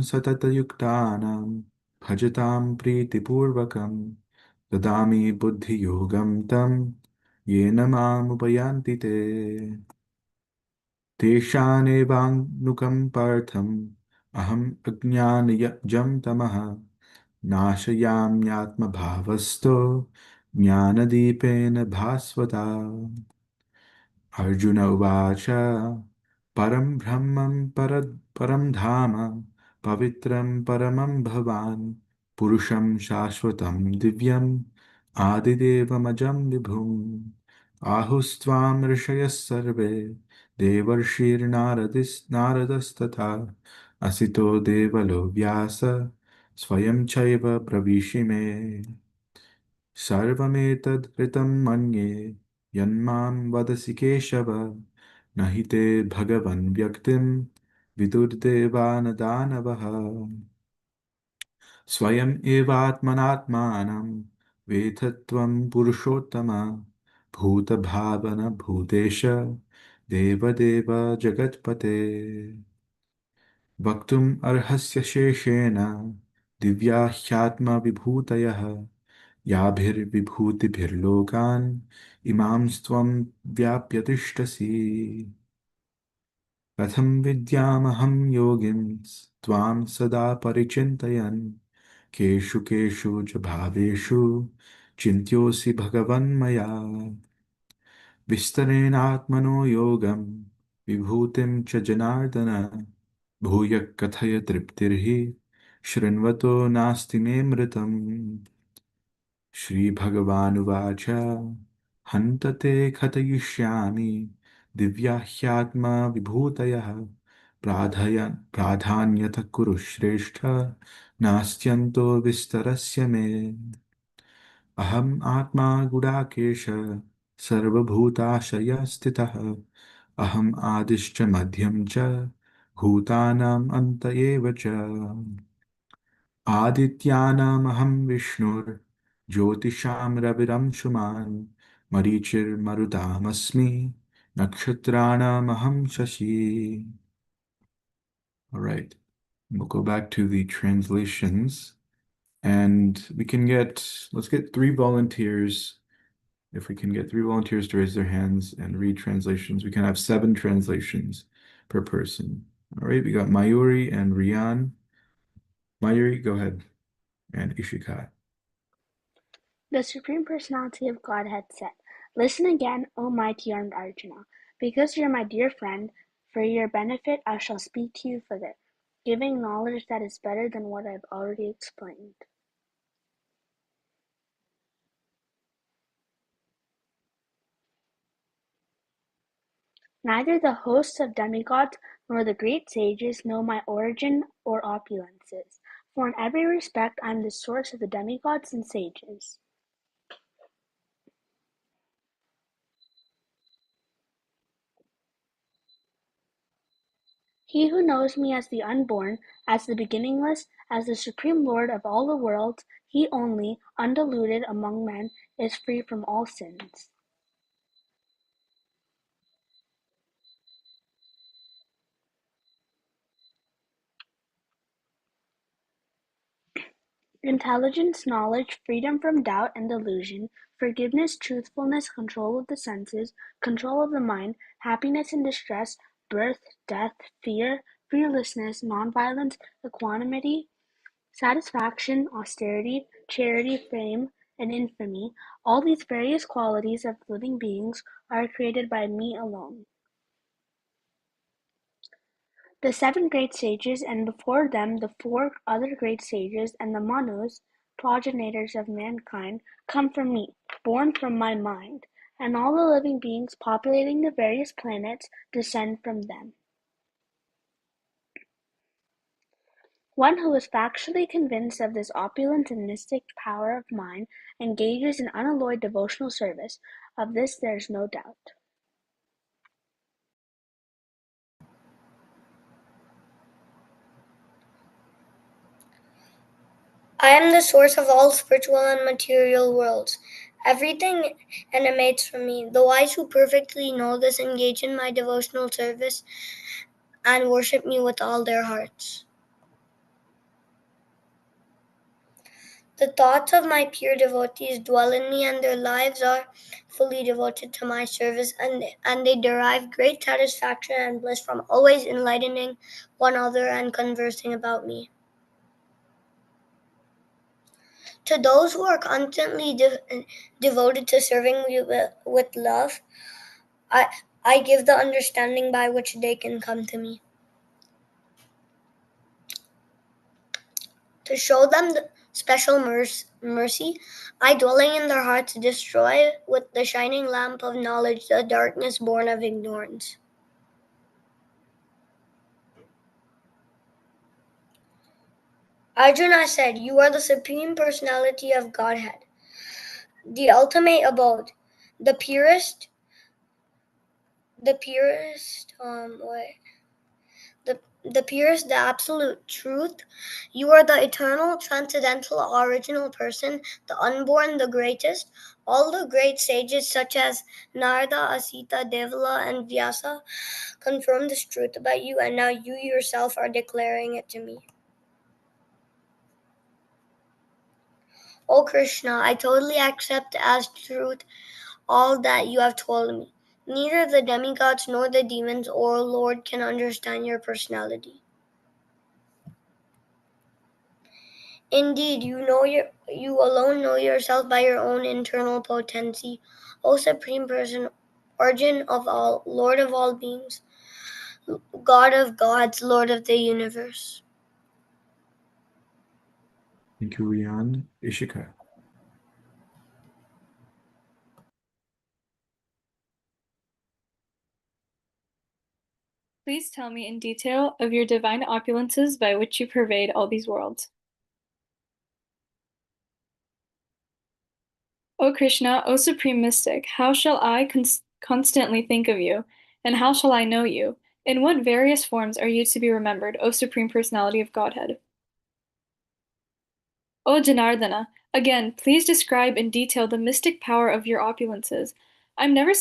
सततयुक्तानां भजतां प्रीतिपूर्वकं ददामि बुद्धियोगं तं येन मामुपयान्ति ते तेषानेवानुकम्पार्थम् अहम् अज्ञानयजं तमः नाशयाम्यात्मभावस्तो ज्ञानदीपेन भास्वता अर्जुन उवाच परं ब्रह्मं परं धाम पवित्रं परमं भवान् पुरुषं शाश्वतं दिव्यम् आदिदेवमजं विभुम् आहुस्त्वां ऋषयः सर्वे देवर्षिर्नारदस्तथा असितो देवलो व्यास स्वयं चैव ब्रवीषि मे सर्वमेतद्कृतं मन्ये यन्मां वदसि केशव न हि ते भगवन् व्यक्तिं विदुर्देवानदानवः स्वयम् एवात्मनात्मानं वेदत्वं पुरुषोत्तम भूतभावनभूतेश देवदेव जगत्पते वक्तुम् अर्हस्य शेषेण दिव्या ह्यात्मविभूतयः याभिर्विभूतिभिर्लोकान् इमांस्त्वं व्याप्य तिष्ठसि कथं विद्यामहं योगिं त्वां सदा परिचिन्तयन् केषु केषु च भावेषु चिन्त्योऽसि भगवन्मया विस्तरेणात्मनो योगं विभूतिं च जनार्दन भूयः कथय तृप्तिर्हि शृण्वतो नास्ति मे मृतम् श्रीभगवानुवाच हन्त ते कथयिष्यामि दिव्या ह्यात्मविभूतयः प्राधान्यतः कुरु श्रेष्ठ नास्त्यन्तो विस्तरस्य मे अहम् आत्मा गुडाकेश सर्वभूताशयस्थितः अहम् आदिश्च मध्यं च भूतानाम् अन्त एव च आदित्यानामहं विष्णुर्ज्योतिषां रविरंशुमान् मरीचिर्मरुतामस्मि नक्षत्राणामहं Shashi. All right, we'll go back to the translations and let's get 3 volunteers. If we can get 3 volunteers to raise their hands and read translations, we can have 7 translations per person. All right, we got Mayuri and Rian. Mayuri, go ahead, and Ishika. The Supreme Personality of Godhead said, "Listen again, O mighty armed Arjuna. Because you are my dear friend, for your benefit I shall speak to you further, giving knowledge that is better than what I have already explained. Neither the hosts of demigods nor the great sages know my origin or opulences, for in every respect I am the source of the demigods and sages. He who knows me as the unborn, as the beginningless, as the supreme lord of all the worlds, he only, undiluted among men, is free from all sins. Intelligence, knowledge, freedom from doubt and delusion, forgiveness, truthfulness, control of the senses, control of the mind, happiness and distress, birth, death, fear, fearlessness, nonviolence, equanimity, satisfaction, austerity, charity, fame, and infamy, all these various qualities of living beings are created by me alone. The 7 great sages, and before them the 4 other great sages, and the Manus, progenitors of mankind, come from me, born from my mind, and all the living beings populating the various planets descend from them. One who is factually convinced of this opulent and mystic power of mine engages in unalloyed devotional service. Of this there is no doubt. I am the source of all spiritual and material worlds. Everything emanates from me. The wise who perfectly know this engage in my devotional service and worship me with all their hearts. The thoughts of my pure devotees dwell in me, and their lives are fully devoted to my service, and they derive great satisfaction and bliss from always enlightening one another and conversing about me. To those who are constantly devoted to serving me with love, I, I give the understanding by which they can come to me. To show them the special mercy, I, dwelling in their hearts, destroy with the shining lamp of knowledge the darkness born of ignorance. Arjuna said, "You are the Supreme Personality of Godhead, the ultimate abode, the purest, the purest, the purest, the absolute truth. You are the eternal, transcendental, original person, the unborn, the greatest. All the great sages such as Narada, Asita, Devala, and Vyasa confirm this truth about you, and now you yourself are declaring it to me. O Krishna, I totally accept as truth all that you have told me. Neither the demigods nor the demons or Lord can understand your personality. Indeed, you alone know yourself by your own internal potency, O Supreme Person, Origin of all, Lord of all beings, God of gods, Lord of the universe." Thank you, Rian. Ishika. Please tell me in detail of your divine opulences by which you pervade all these worlds. O Krishna, O Supreme Mystic, how shall I constantly think of you, and how shall I know you? In what various forms are you to be remembered, O Supreme Personality of Godhead? O Janardana, again, please describe in detail the mystic power of your opulences. I'm never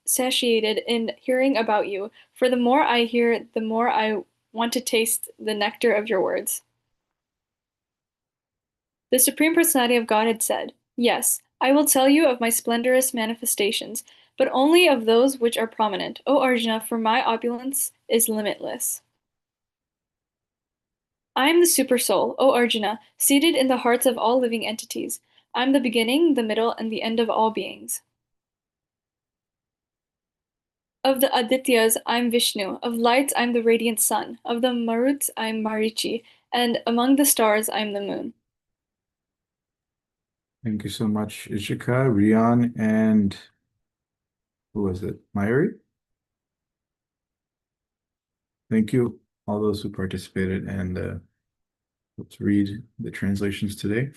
satiated in hearing about you, for the more I hear, the more I want to taste the nectar of your words. The Supreme Personality of Godhead said, "Yes, I will tell you of my splendorous manifestations, but only of those which are prominent, O Arjuna, for my opulence is limitless. I am the Supersoul, O Arjuna, seated in the hearts of all living entities. I am the beginning, the middle, and the end of all beings. Of the Adityas, I am Vishnu. Of lights, I am the radiant sun. Of the Maruts, I am Marichi. And among the stars, I am the moon." Thank you so much, Ishika, Rian, and who was it? Mayuri? Thank you, all those who participated, and let's read the translations today.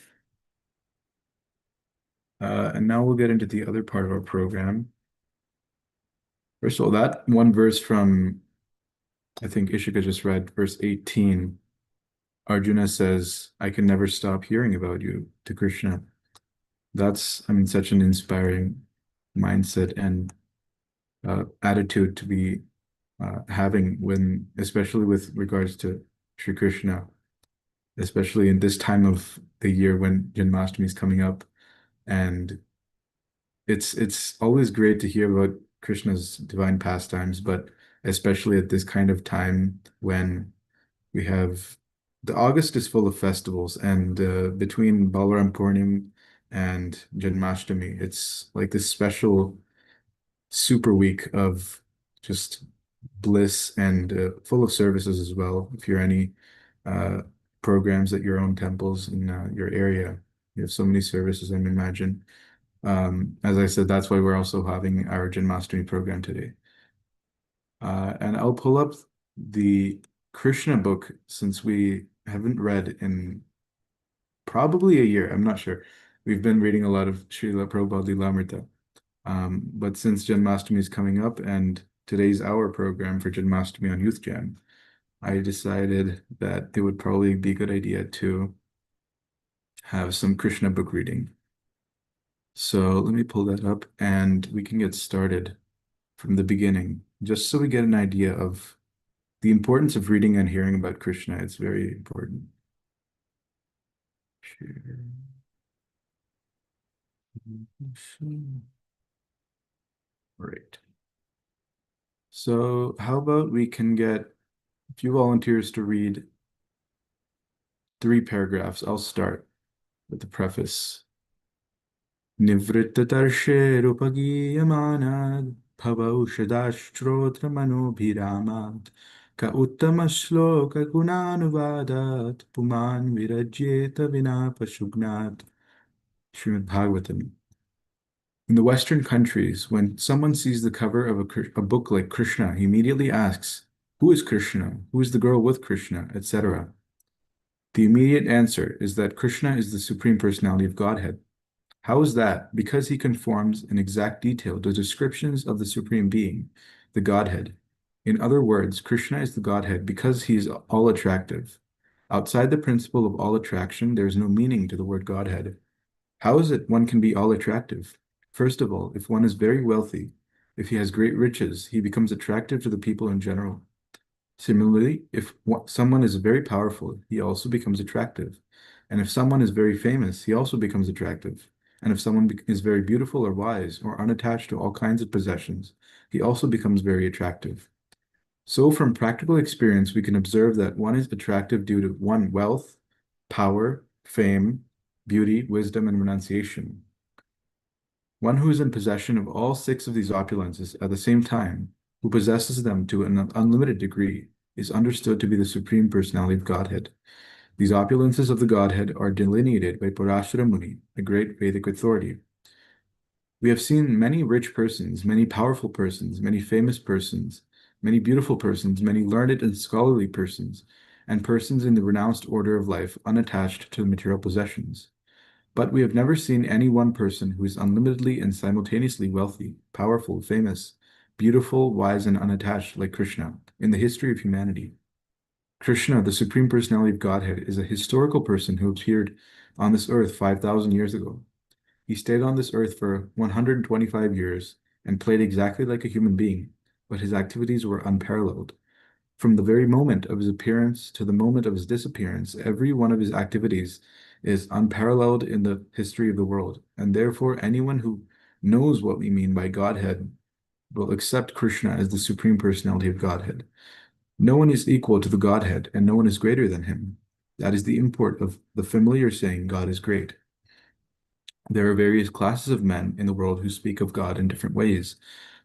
And now we'll get into the other part of our program. First of all, that one verse from, I think Ishika just read, verse 18, Arjuna says, "I can never stop hearing about you," to Krishna. That's, I mean, such an inspiring mindset and attitude to be having when, especially with regards to Sri Krishna, especially in this time of the year when Janmashtami is coming up. And it's always great to hear about Krishna's divine pastimes, but especially at this kind of time when we have the August is full of festivals, and between Balaram Purnim and Janmashtami, it's like this special super week of just bliss and full of services as well. If you're any uh, programs at your own temples in your area, you have so many services, I imagine. As I said, that's why we're also having our Janmashtami program today. And I'll pull up the Krishna book since we haven't read in probably a year. I'm not sure. We've been reading a lot of Srila Prabhupada Lilamrita. But since Janmashtami is coming up and today's our program for Janmashtami on Youth Jam, I decided that it would probably be a good idea to have some Krishna book reading. So let me pull that up and we can get started from the beginning, just so we get an idea of the importance of reading and hearing about Krishna. It's very important. Share. Right. So how about we can get a few volunteers to read 3 paragraphs. I'll start with the preface. निवृत्ततर्षेरुपगीयमानाद् भवौषधाश्रोत्रमनोभिरामात् क उत्तमश्लोकगुणानुवादात् पुमान् विरज्येत विना पशुघ्नात्. Srimad Bhagavatam. In the Western countries, when someone sees the cover of a book like Krishna, he immediately asks, who is Krishna? Who is the girl with Krishna? Etc. The immediate answer is that Krishna is the Supreme Personality of Godhead. How is that? Because he conforms in exact detail to descriptions of the Supreme Being, the Godhead. In other words, Krishna is the Godhead because he is all attractive. Outside the principle of all attraction, there is no meaning to the word Godhead. How is it one can be all attractive? First of all, if one is very wealthy, if he has great riches, he becomes attractive to the people in general. Similarly, if someone is very powerful, he also becomes attractive. And if someone is very famous, he also becomes attractive. And if someone is very beautiful or wise or unattached to all kinds of possessions, he also becomes very attractive. So, from practical experience, we can observe that one is attractive due to one, wealth, power, fame, beauty, wisdom, and renunciation. One who is in possession of all 6 of these opulences at the same time, who possesses them to an unlimited degree, is understood to be the Supreme Personality of Godhead. These opulences of the Godhead are delineated by Parashara Muni, a great Vedic authority. We have seen many rich persons, many powerful persons, many famous persons, many beautiful persons, many learned and scholarly persons, and persons in the renounced order of life unattached to material possessions. But we have never seen any one person who is unlimitedly and simultaneously wealthy, powerful, famous, beautiful, wise, and unattached like Krishna in the history of humanity. Krishna, the Supreme Personality of Godhead, is a historical person who appeared on this earth 5,000 years ago. He stayed on this earth for 125 years and played exactly like a human being, but his activities were unparalleled. From the very moment of his appearance to the moment of his disappearance, every one of his activities is unparalleled in the history of the world, and therefore anyone who knows what we mean by Godhead will accept Krishna as the Supreme Personality of Godhead. No one is equal to the Godhead, and no one is greater than him. That is the import of the familiar saying, God is great. There are various classes of men in the world who speak of God in different ways,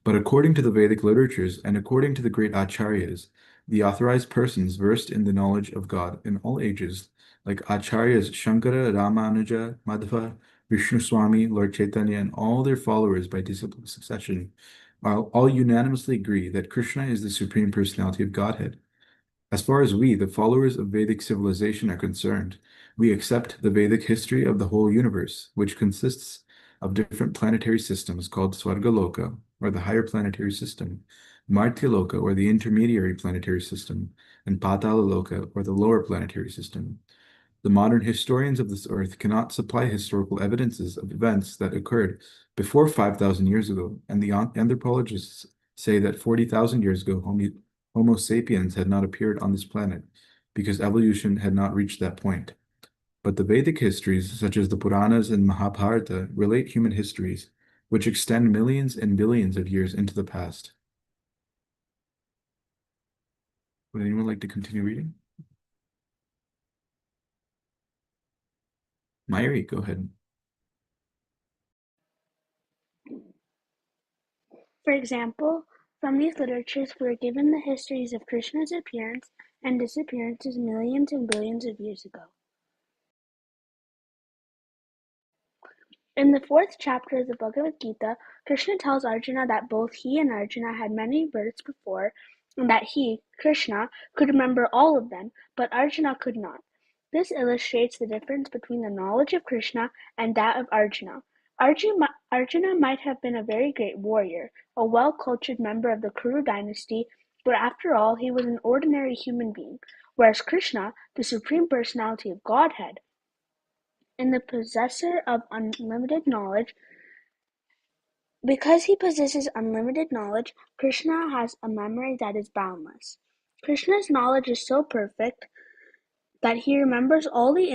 but according to the Vedic literatures and according to the great acharyas, the authorized persons versed in the knowledge of God in all ages, like acharyas Shankara, Ramanuja, Madhva, Vishnu Swami, Lord Chaitanya, and all their followers by disciple succession, all unanimously agree that Krishna is the Supreme Personality of Godhead. As far as we, the followers of Vedic civilization, are concerned, we accept the Vedic history of the whole universe, which consists of different planetary systems called Swargaloka, or the higher planetary system, Martyaloka, or the intermediary planetary system, and Patalaloka, or the lower planetary system. The modern historians of this earth cannot supply historical evidences of events that occurred before 5,000 years ago, and the anthropologists say that 40,000 years ago, Homo sapiens had not appeared on this planet because evolution had not reached that point. But the Vedic histories, such as the Puranas and Mahabharata, relate human histories, which extend millions and billions of years into the past. Would anyone like to continue reading? Mayuri, go ahead. For example, from these literatures we are given the histories of Krishna's appearance and disappearances millions and billions of years ago. In the 4th chapter of the Bhagavad Gita, Krishna tells Arjuna that both he and Arjuna had many births before, and that he, Krishna, could remember all of them, but Arjuna could not. This illustrates the difference between the knowledge of Krishna and that of Arjuna. Arjuna might have been a very great warrior, a well-cultured member of the Kuru dynasty, but after all he was an ordinary human being, whereas Krishna, the Supreme Personality of Godhead, and the possessor of unlimited knowledge, because he possesses unlimited knowledge, Krishna has a memory that is boundless. Krishna's knowledge is so perfect that he remembers all the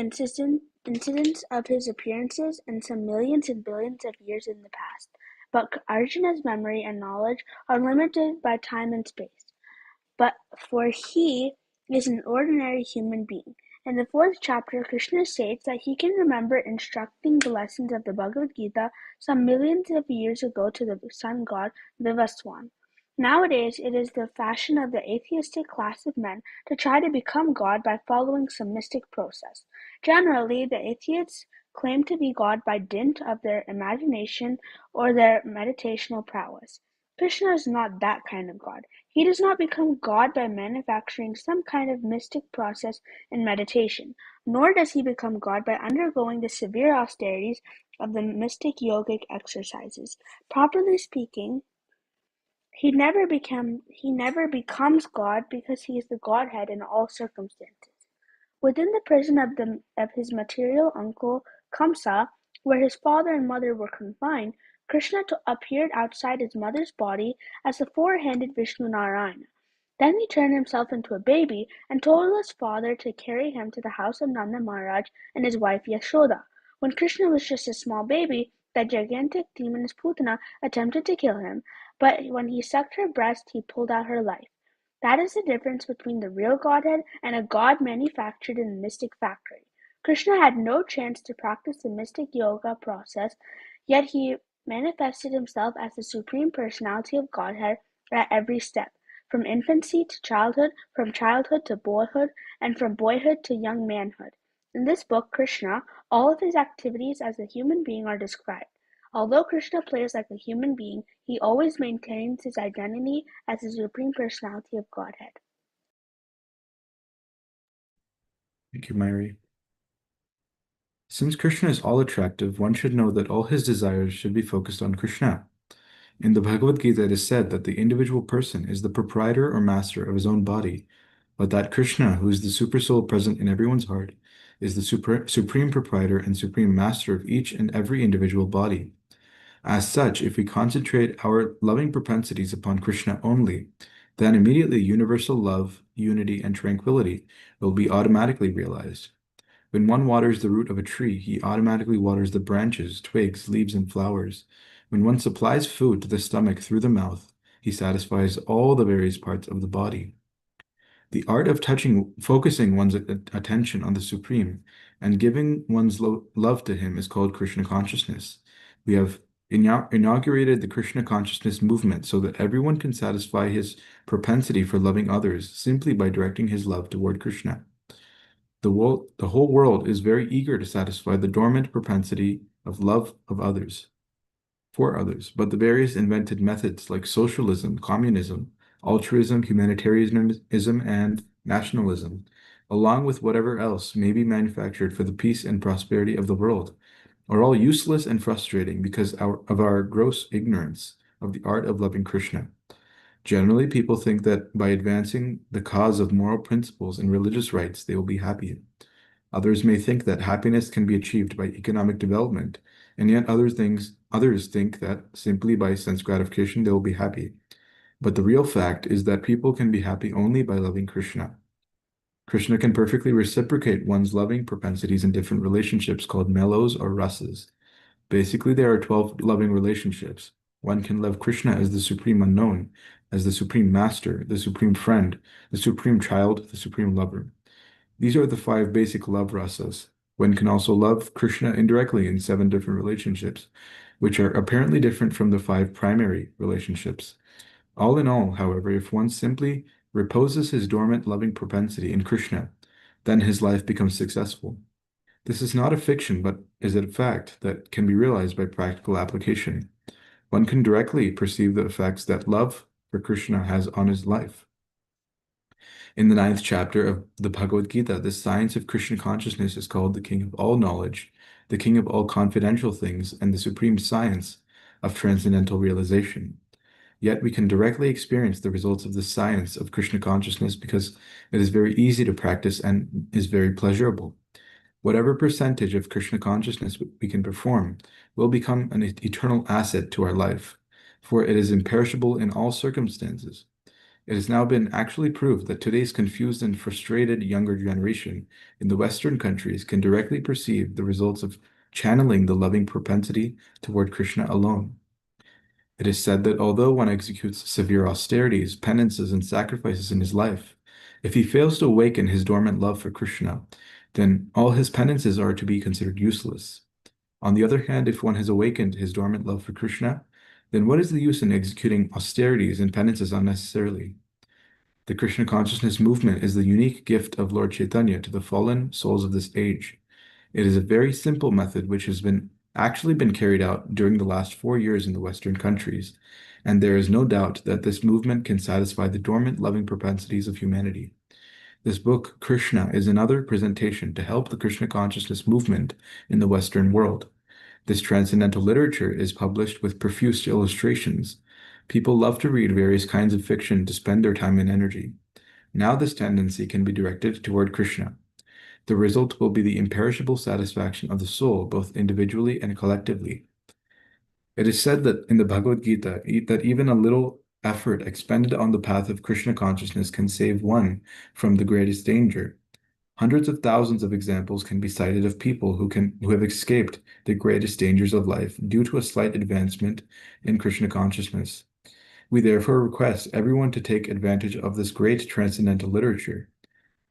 incidents of his appearances and some millions and billions of years in the past. But Arjuna's memory and knowledge are limited by time and space. But for he is an ordinary human being. In the fourth chapter, Krishna states that he can remember instructing the lessons of the Bhagavad Gita some millions of years ago to the sun god Vivaswan. Nowadays, it is the fashion of the atheistic class of men to try to become God by following some mystic process. Generally, the atheists claim to be God by dint of their imagination or their meditational prowess. Krishna is not that kind of God. He does not become God by manufacturing some kind of mystic process in meditation, nor does he become God by undergoing the severe austerities of the mystic yogic exercises. Properly speaking, he never becomes God because he is the Godhead in all circumstances. Within the prison of his material uncle Kamsa, where his father and mother were confined, Krishna appeared outside his mother's body as the four-handed Vishnu Narayana. Then he turned himself into a baby and told his father to carry him to the house of Nanda Maharaj and his wife Yashoda. When Krishna was just a small baby, that gigantic demoness Putana attempted to kill him, but when he sucked her breast, he pulled out her life. That is the difference between the real Godhead and a God manufactured in a mystic factory. Krishna had no chance to practice the mystic yoga process, yet he manifested himself as the Supreme Personality of Godhead at every step, from infancy to childhood, from childhood to boyhood, and from boyhood to young manhood. In this book, Krishna, all of his activities as a human being are described. Although Krishna plays like a human being, he always maintains his identity as the Supreme Personality of Godhead. Thank you, Myri. Since Krishna is all attractive, one should know that all his desires should be focused on Krishna. In the Bhagavad Gita, it is said that the individual person is the proprietor or master of his own body, but that Krishna, who is the supersoul present in everyone's heart, is the supreme proprietor and supreme master of each and every individual body. As such, if we concentrate our loving propensities upon Krishna only, then immediately universal love, unity, and tranquility will be automatically realized. When one waters the root of a tree, he automatically waters the branches, twigs, leaves, and flowers. When one supplies food to the stomach through the mouth, he satisfies all the various parts of the body. The art of focusing one's attention on the Supreme and giving one's love to him is called Krishna consciousness. We have inaugurated the Krishna consciousness movement so that everyone can satisfy his propensity for loving others simply by directing his love toward Krishna. The whole world is very eager to satisfy the dormant propensity of love of others, for others, but the various invented methods like socialism, communism, altruism, humanitarianism, and nationalism, along with whatever else may be manufactured for the peace and prosperity of the world, are all useless and frustrating because of our gross ignorance of the art of loving Krishna. Generally, people think that by advancing the cause of moral principles and religious rights, they will be happy. Others may think that happiness can be achieved by economic development, and yet others think that simply by sense gratification they will be happy. But the real fact is that people can be happy only by loving Krishna. Krishna can perfectly reciprocate one's loving propensities in different relationships called mellows or rasas. Basically, there are 12 loving relationships. One can love Krishna as the supreme unknown, as the supreme master, the supreme friend, the supreme child, the supreme lover. These are the 5 basic love rasas. One can also love Krishna indirectly in 7 different relationships, which are apparently different from the 5 primary relationships. All in all, however, if one simply reposes his dormant loving propensity in Krishna, then his life becomes successful. This is not a fiction, but is a fact that can be realized by practical application. One can directly perceive the effects that love for Krishna has on his life. In the 9th chapter of the Bhagavad Gita, the science of Krishna consciousness is called the king of all knowledge, the king of all confidential things, and the supreme science of transcendental realization. Yet we can directly experience the results of the science of Krishna consciousness because it is very easy to practice and is very pleasurable. Whatever percentage of Krishna consciousness we can perform will become an eternal asset to our life, for it is imperishable in all circumstances. It has now been actually proved that today's confused and frustrated younger generation in the Western countries can directly perceive the results of channeling the loving propensity toward Krishna alone. It is said that although one executes severe austerities, penances, and sacrifices in his life, if he fails to awaken his dormant love for Krishna, then all his penances are to be considered useless. On the other hand, if one has awakened his dormant love for Krishna, then what is the use in executing austerities and penances unnecessarily? The Krishna consciousness movement is the unique gift of Lord Chaitanya to the fallen souls of this age. It is a very simple method which has been actually been carried out during the last 4 years in the Western countries, and there is no doubt that this movement can satisfy the dormant loving propensities of humanity. This book, Krishna, is another presentation to help the Krishna consciousness movement in the Western world. This transcendental literature is published with profuse illustrations. People love to read various kinds of fiction to spend their time and energy. Now this tendency can be directed toward Krishna. The result will be the imperishable satisfaction of the soul, both individually and collectively. It is said that in the Bhagavad Gita that even a little effort expended on the path of Krishna consciousness can save one from the greatest danger. Hundreds of thousands of examples can be cited of people who have escaped the greatest dangers of life due to a slight advancement in Krishna consciousness. We therefore request everyone to take advantage of this great transcendental literature.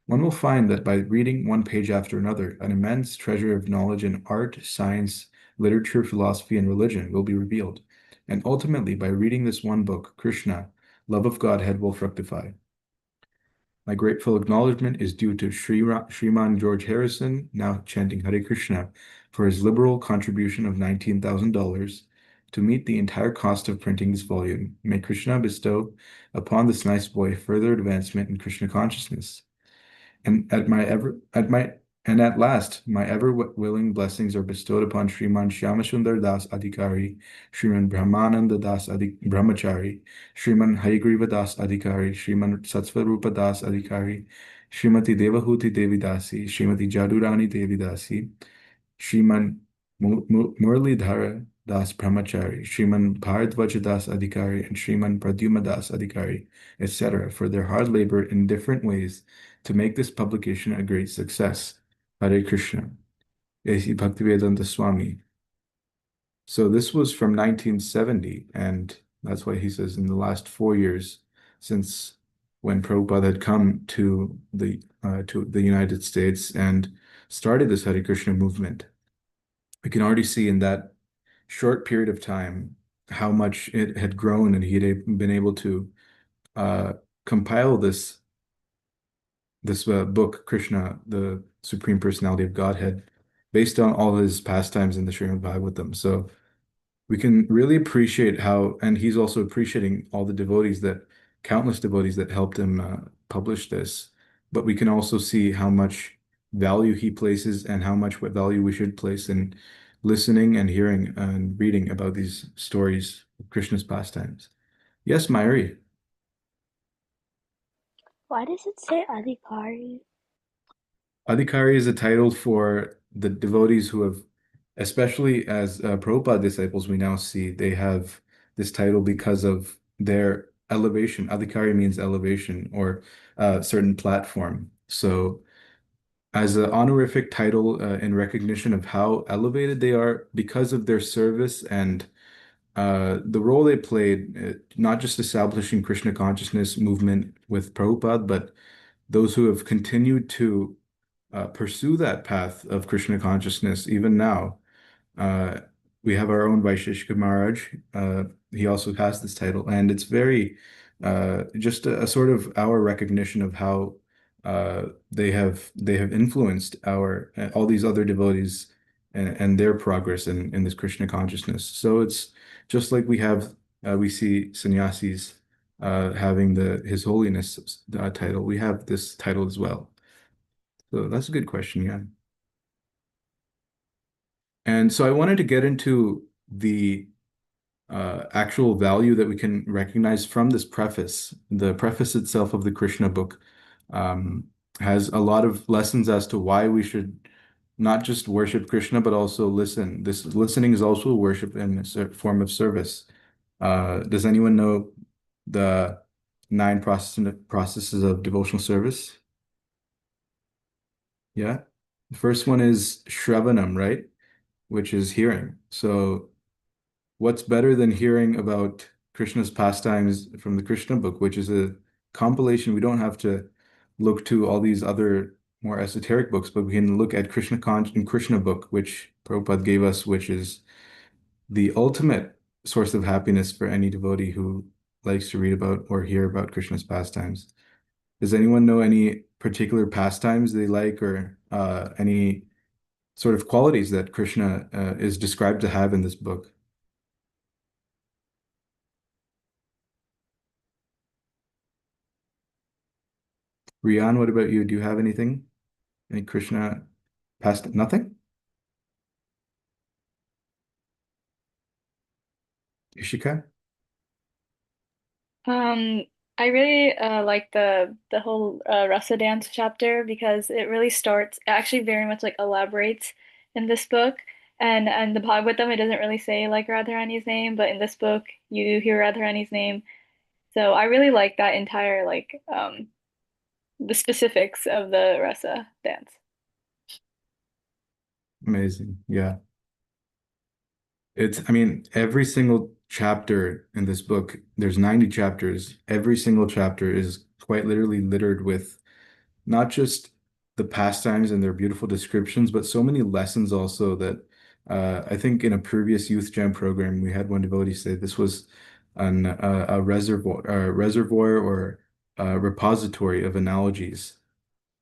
One will find that by reading one page after another, an immense treasure of knowledge in art, science, literature, philosophy, and religion will be revealed. And ultimately, by reading this one book, Krishna, love of Godhead will fructify. My grateful acknowledgement is due to Sriman George Harrison, now chanting Hare Krishna, for his liberal contribution of $19,000 to meet the entire cost of printing this volume. May Krishna bestow upon this nice boy further advancement in Krishna consciousness. And at last, my ever willing blessings are bestowed upon Sriman Shyamasundar Das Adhikari, Sriman Brahmananda Das Brahmachari, Sriman Hayagriva Das Adhikari, Sriman Satsvarupa Das Adhikari, Srimati Devahuti Devi Dasi, Srimati Jadurani Devi Dasi, Sriman Muralidhara Das Brahmachari, Sriman Bharadvaja Das Adhikari, and Sriman Pradyumna Das Adhikari, etc., for their hard labor in different ways to make this publication a great success. Hare Krishna. A.C. Bhaktivedanta Swami. So this was from 1970, and that's why he says in the last 4 years since when Prabhupada had come to the United States and started this Hare Krishna movement. We can already see in that short period of time how much it had grown, and he had been able to compile this book, Krishna, the Supreme Personality of Godhead, based on all his pastimes in the Srimad Bhagavatam. So we can really appreciate how, and he's also appreciating all the countless devotees that helped him publish this. But we can also see how much value he places and how much value we should place in listening and hearing and reading about these stories of Krishna's pastimes. Yes, Mayuri. Why does it say Adhikari? Adhikari is a title for the devotees who have, especially as Prabhupada disciples, we now see they have this title because of their elevation. Adhikari means elevation or a certain platform. So, as an honorific title in recognition of how elevated they are because of their service and the role they played, not just establishing Krishna consciousness movement with Prabhupada, but those who have continued to pursue that path of Krishna consciousness even now. Uh, we have our own Vaisheshika Maharaj. He also has this title, and it's very just a sort of our recognition of how they have influenced our all these other devotees and their progress in this Krishna consciousness. So it's just like we see sannyasis having the His Holiness title. We have this title as well. So that's a good question, yeah. And so I wanted to get into the actual value that we can recognize from this preface. The preface itself of the Krishna book has a lot of lessons as to why we should not just worship Krishna, but also listen. This listening is also worship in a form of service. Does anyone know the nine processes of devotional service. Yeah. The first one is Shravanam, right? Which is hearing. So what's better than hearing about Krishna's pastimes from the Krishna book, which is a compilation. We don't have to look to all these other more esoteric books, but we can look at Krishna Kant and Krishna book, which Prabhupada gave us, which is the ultimate source of happiness for any devotee who likes to read about or hear about Krishna's pastimes. Does anyone know any particular pastimes they like or any sort of qualities that Krishna is described to have in this book? Rian, what about you? Do you have anything? Any Krishna past? Nothing? Ishika? Um, I really like the whole Rasa dance chapter because it actually very much like elaborates in this book. And the Bhagavatam, it doesn't really say like Radharani's name, but in this book you do hear Radharani's name. So I really like that entire like the specifics of the Rasa dance. Amazing. Yeah. I mean, every single chapter in this book, there's 90 chapters. Every single chapter is quite literally littered with not just the pastimes and their beautiful descriptions, but so many lessons also that I think in a previous Youth Jam program, we had one devotee say this was a reservoir or a repository of analogies.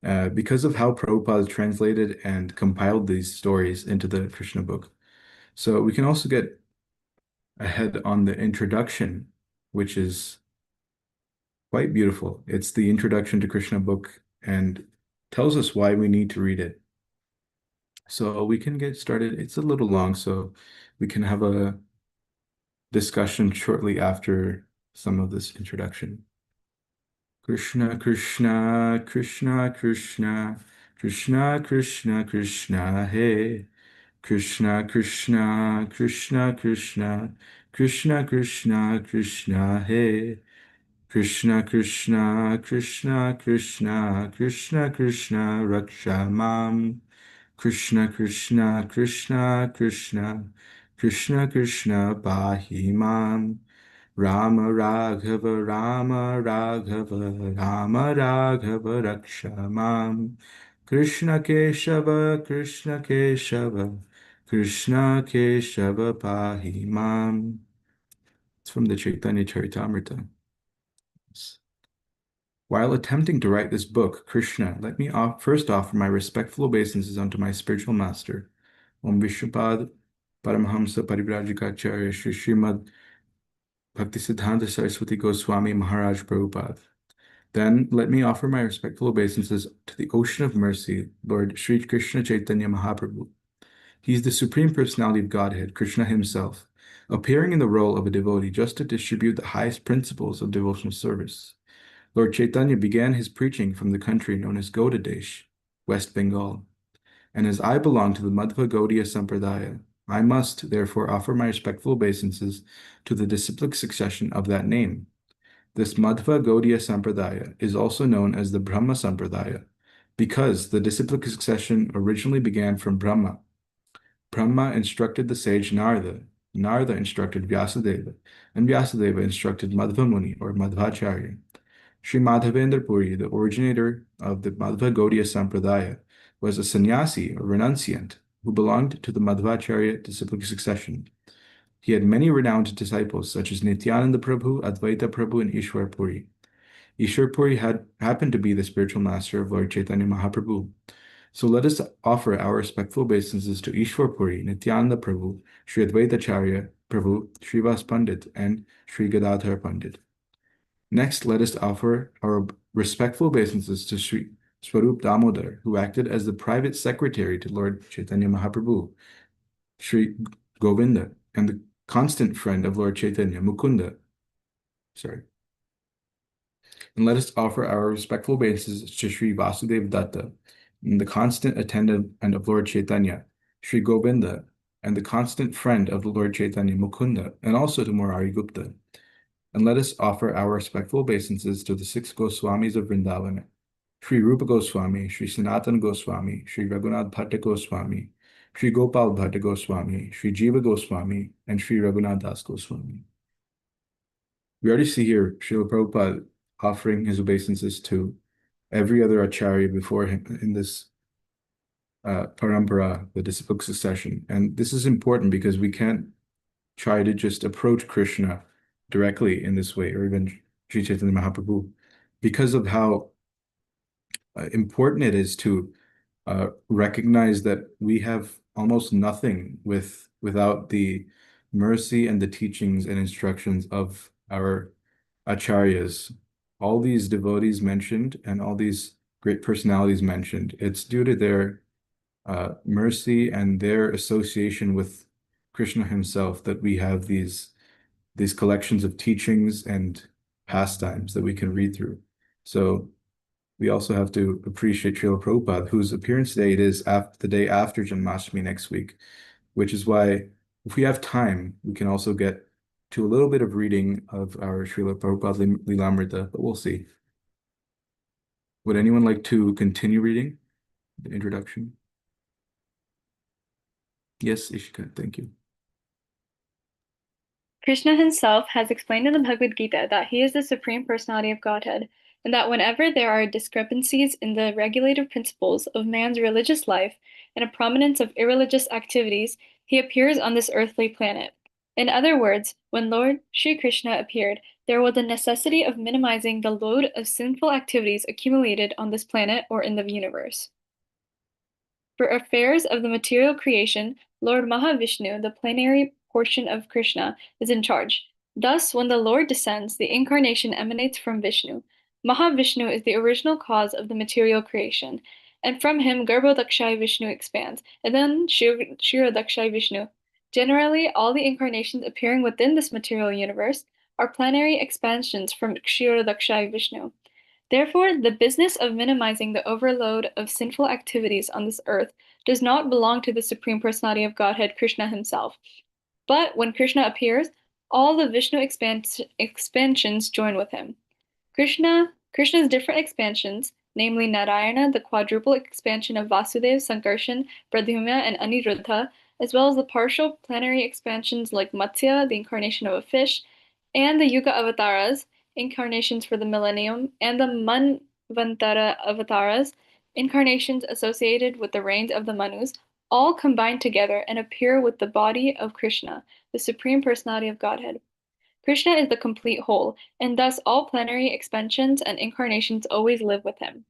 Because of how Prabhupada translated and compiled these stories into the Krishna book. So we can also get ahead on the introduction, which is quite beautiful. It's the introduction to Krishna book and tells us why we need to read it. So we can get started. It's a little long, so we can have a discussion shortly after some of this introduction. Krishna, Krishna, Krishna, Krishna, Krishna, Krishna, Krishna, Hey. Krishna, Krishna, Krishna, Krishna, Krishna, Krishna, Krishna, Hey. Krishna, Krishna, Krishna, Krishna, Krishna, Krishna, Raksha Mam. Krishna, Krishna, Krishna, Krishna, Krishna, Krishna, Pahi Mam. Rama Raghava, Rama Raghava, Rama Raghava, Raksha Mam. Krishna Keshava, Krishna Keshava, Krishna Keshava, Pahi Mam. It's from the Chaitanya Charitamrita. While attempting to write this book, Krishna, let me first offer my respectful obeisances unto my spiritual master, Om Vishnupad Paramhamsa Parivrajikacharya Shri Srimad Bhaktisiddhanta Saraswati Goswami Maharaj Prabhupada. Then let me offer my respectful obeisances to the ocean of mercy, Lord Sri Krishna Chaitanya Mahaprabhu. He is the Supreme Personality of Godhead, Krishna himself, appearing in the role of a devotee just to distribute the highest principles of devotional service. Lord Chaitanya began his preaching from the country known as Gauda Desh, West Bengal, and as I belong to the Madhva Gaudiya Sampradaya, I must therefore offer my respectful obeisances to the disciplic succession of that name. This Madhva Gaudiya Sampradaya is also known as the Brahma Sampradaya, because the disciplic succession originally began from Brahma. Brahma instructed the sage Narada, Narada instructed Vyasadeva, and Vyasadeva instructed Madhva Muni or Madhvacharya. Sri Madhavendra Puri, the originator of the Madhva Gaudiya Sampradaya, was a sannyasi or renunciant who belonged to the Madhvacharya disciplic succession. He had many renowned disciples such as Nityananda Prabhu, Advaita Prabhu, and Ishwar Puri. Ishwar Puri happened to be the spiritual master of Lord Chaitanya Mahaprabhu. So let us offer our respectful obeisances to Ishwar Puri, Nityananda Prabhu, Sri Advaitacharya Prabhu, Srivas Pandit, and Sri Gadadhar Pandit. Next, let us offer our respectful obeisances to Sri Swarup Damodar, who acted as the private secretary to Lord Chaitanya Mahaprabhu, Sri Govinda, and the constant friend of Lord Chaitanya, Mukunda. Sorry. And let us offer our respectful obeisances to Sri Vasudev Datta, and the constant attendant and of Lord Chaitanya, Sri Govinda, and the constant friend of the Lord Chaitanya, Mukunda, and also to Murari Gupta. And let us offer our respectful obeisances to the six Goswamis of Vrindavan, Sri Rupa Goswami, Sri Sanatan Goswami, Sri Raghunath Bhatta Goswami, Sri Gopal Bhatta Goswami, Sri Jiva Goswami, and Sri Raghunath Das Goswami. We already see here Srila Prabhupada offering his obeisances to every other acharya before him in this parampara, the disciplic succession. And this is important because we can't try to just approach Krishna directly in this way, or even Sri Chaitanya Mahaprabhu, because of how important it is to recognize that we have almost nothing without the mercy and the teachings and instructions of our acharyas. All these devotees mentioned and all these great personalities mentioned, it's due to their mercy and their association with Krishna himself that we have these collections of teachings and pastimes that we can read through. So we also have to appreciate Srila Prabhupada, whose appearance date is the day after Janmashtami next week, which is why if we have time, we can also get to a little bit of reading of our Srila Prabhupada Lilamrita, but we'll see. Would anyone like to continue reading the introduction? Yes, Ishika, thank you. Krishna himself has explained in the Bhagavad Gita that he is the Supreme Personality of Godhead, and that whenever there are discrepancies in the regulative principles of man's religious life and a prominence of irreligious activities, he appears on this earthly planet. In other words, when Lord Sri Krishna appeared, there was a necessity of minimizing the load of sinful activities accumulated on this planet or in the universe. For affairs of the material creation, Lord Mahavishnu, the plenary portion of Krishna, is in charge. Thus, when the Lord descends, the incarnation emanates from Vishnu. Mahavishnu is the original cause of the material creation, and from him Garbhodakshai Vishnu expands, and then Kshirodakshai Vishnu. Generally, all the incarnations appearing within this material universe are plenary expansions from Kshirodakshai Vishnu. Therefore, the business of minimizing the overload of sinful activities on this earth does not belong to the Supreme Personality of Godhead, Krishna himself. But when Krishna appears, all the Vishnu expansions join with him. Krishna's different expansions, namely Narayana, the quadruple expansion of Vasudev, Sankarshan, Pradyumna, and Aniruddha, as well as the partial plenary expansions like Matsya, the incarnation of a fish, and the Yuga avatars, incarnations for the millennium, and the Manvantara avatars, incarnations associated with the reigns of the Manus, all combine together and appear with the body of Krishna, the Supreme Personality of Godhead. Krishna is the complete whole, and thus all plenary expansions and incarnations always live with him.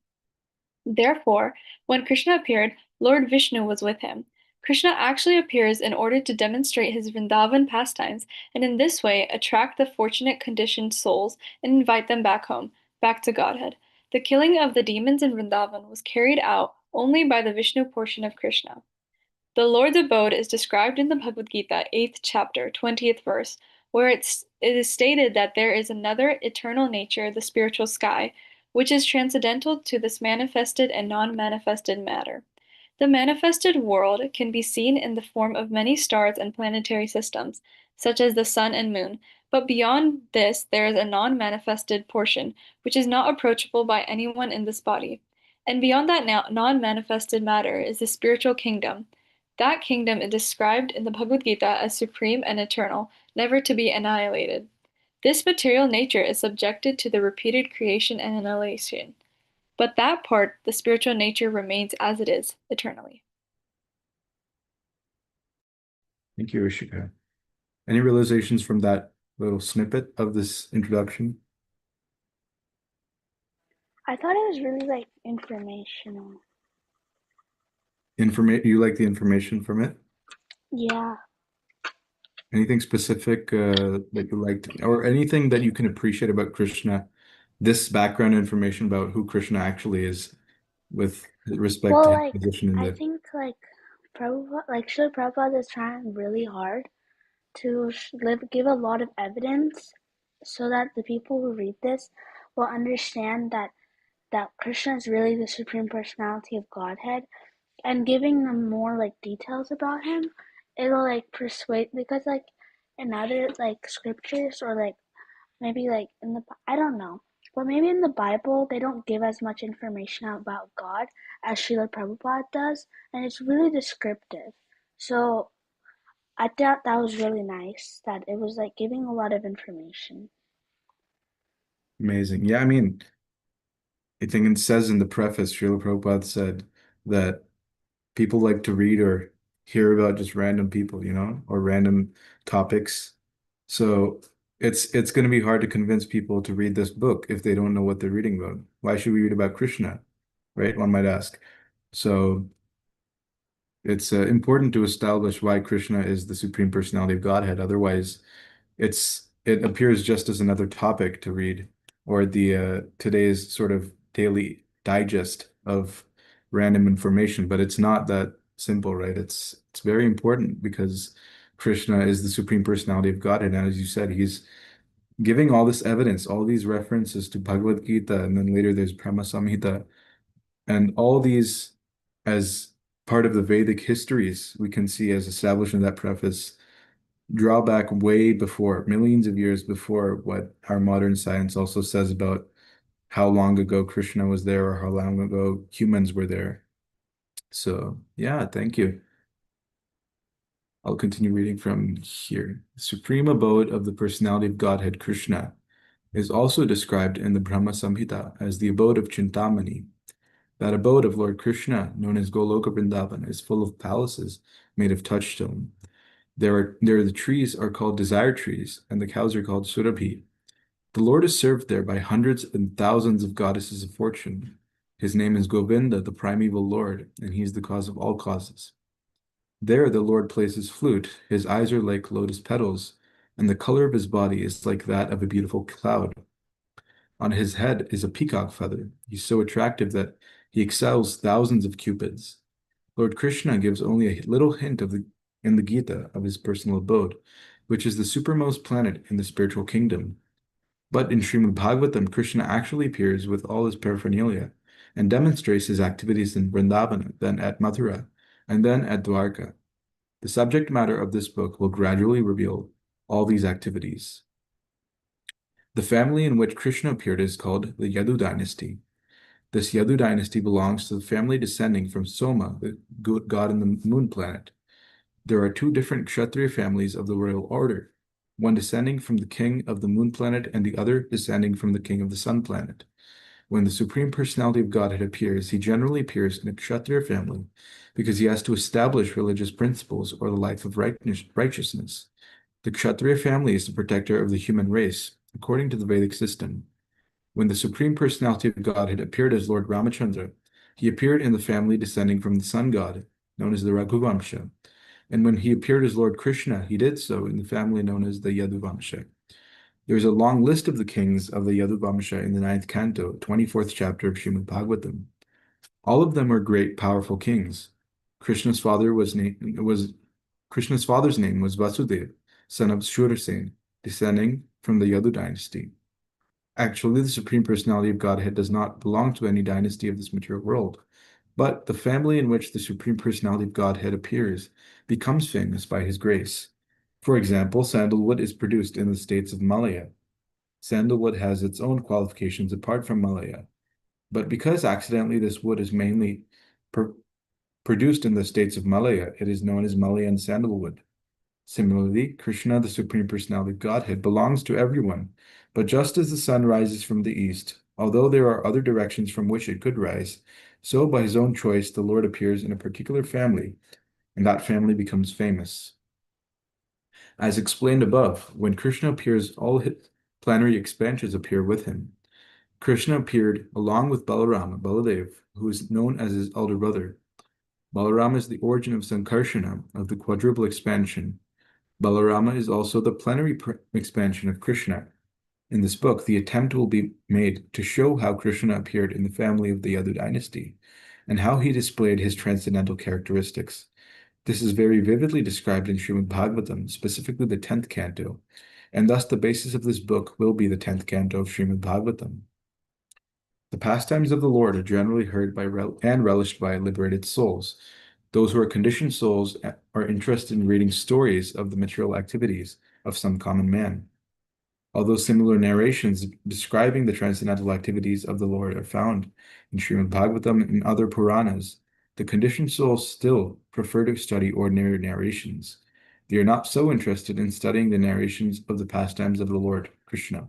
Therefore, when Krishna appeared, Lord Vishnu was with him. Krishna actually appears in order to demonstrate his Vrindavan pastimes, and in this way attract the fortunate conditioned souls and invite them back home, back to Godhead. The killing of the demons in Vrindavan was carried out only by the Vishnu portion of Krishna. The Lord's abode is described in the Bhagavad Gita, 8th chapter, 20th verse, where it is stated that there is another eternal nature, the spiritual sky, which is transcendental to this manifested and non-manifested matter. The manifested world can be seen in the form of many stars and planetary systems, such as the sun and moon, but beyond this there is a non-manifested portion, which is not approachable by anyone in this body. And beyond that non-manifested matter is the spiritual kingdom. That kingdom is described in the Bhagavad Gita as supreme and eternal, never to be annihilated. This material nature is subjected to the repeated creation and annihilation, but that part, the spiritual nature, remains as it is, eternally. Thank you, Ishika. Any realizations from that little snippet of this introduction? I thought it was really like informational. You like the information from it? Yeah. Anything specific that you liked, or anything that you can appreciate about Krishna? This background information about who Krishna actually is, with respect to Well, his like position in I the. think like Prabhupada, like Srila Prabhupada is trying really hard to give a lot of evidence so that the people who read this will understand that Krishna is really the Supreme Personality of Godhead, and giving them more like details about him, it'll like persuade, because like in other like scriptures or like Maybe like I don't know, but maybe in the Bible they don't give as much information about God as Srila Prabhupada does, and it's really descriptive. So I thought that was really nice that it was like giving a lot of information. Amazing. Yeah, I mean, I think it says in the preface, Srila Prabhupada said that people like to read or hear about just random people, or random topics. So it's going to be hard to convince people to read this book if they don't know what they're reading about. Why should we read about Krishna, right? One might ask. So it's important to establish why Krishna is the Supreme Personality of Godhead. Otherwise, it appears just as another topic to read, or the today's sort of daily digest of random information. But it's not that simple, right? It's very important because Krishna is the Supreme Personality of Godhead, and as you said, he's giving all this evidence, all these references to Bhagavad Gita, and then later there's Brahma Samhita, and all these as part of the Vedic histories we can see as established in that preface draw back way before, millions of years before what our modern science also says about how long ago Krishna was there or how long ago humans were there. So, yeah, thank you. I'll continue reading from here. The supreme abode of the personality of Godhead Krishna is also described in the Brahma Samhita as the abode of Chintamani. That abode of Lord Krishna, known as Goloka Vrindavan, is full of palaces made of touchstone. The trees are called desire trees, and the cows are called surabhi. The Lord is served there by hundreds and thousands of goddesses of fortune. His name is Govinda, the primeval Lord, and he is the cause of all causes. There the Lord plays his flute, his eyes are like lotus petals, and the color of his body is like that of a beautiful cloud. On his head is a peacock feather. He's so attractive that he excels thousands of cupids. Lord Krishna gives only a little hint in the Gita of his personal abode, which is the supermost planet in the spiritual kingdom. But in Srimad Bhagavatam, Krishna actually appears with all his paraphernalia and demonstrates his activities in Vrindavana, then at Mathura, and then at Dwarka. The subject matter of this book will gradually reveal all these activities. The family in which Krishna appeared is called the Yadu dynasty. This Yadu dynasty belongs to the family descending from Soma, the good god in the moon planet. There are two different Kshatriya families of the royal order, one descending from the king of the moon planet and the other descending from the king of the sun planet. When the Supreme Personality of Godhead appears, he generally appears in a Kshatriya family because he has to establish religious principles or the life of righteousness. The Kshatriya family is the protector of the human race, according to the Vedic system. When the Supreme Personality of Godhead appeared as Lord Ramachandra, he appeared in the family descending from the sun god, known as the Raghuvamsha. And when he appeared as Lord Krishna, he did so in the family known as the Yaduvamsha. There is a long list of the kings of the Yaduvamsha in the ninth canto, 24th chapter of Srimad Bhagavatam. All of them were great, powerful kings. Krishna's father was Krishna's father's name was Vasudev, son of Shurasen, descending from the Yadu dynasty. Actually, the Supreme Personality of Godhead does not belong to any dynasty of this material world, but the family in which the Supreme Personality of Godhead appears becomes famous by his grace. For example, sandalwood is produced in the states of Malaya. Sandalwood has its own qualifications apart from Malaya, but because accidentally this wood is mainly pr produced in the states of Malaya, it is known as Malayan sandalwood. Similarly, Krishna, the Supreme Personality of Godhead, belongs to everyone, but just as the sun rises from the east, although there are other directions from which it could rise, so by his own choice the Lord appears in a particular family, and that family becomes famous. As explained above, when Krishna appears, all his planetary expansions appear with him. Krishna appeared along with Balarama, Baladev, who is known as his elder brother. Balarama is the origin of Sankarsana, of the quadruple expansion. Balarama is also the plenary expansion of Krishna. In this book, the attempt will be made to show how Krishna appeared in the family of the Yadu dynasty and how he displayed his transcendental characteristics. This is very vividly described in Srimad Bhagavatam, specifically the 10th canto, and thus the basis of this book will be the 10th canto of Srimad Bhagavatam. The pastimes of the Lord are generally heard by and relished by liberated souls. Those who are conditioned souls are interested in reading stories of the material activities of some common man. Although similar narrations describing the transcendental activities of the Lord are found in Srimad Bhagavatam and other Puranas, the conditioned souls still prefer to study ordinary narrations. They are not so interested in studying the narrations of the pastimes of the Lord Krishna.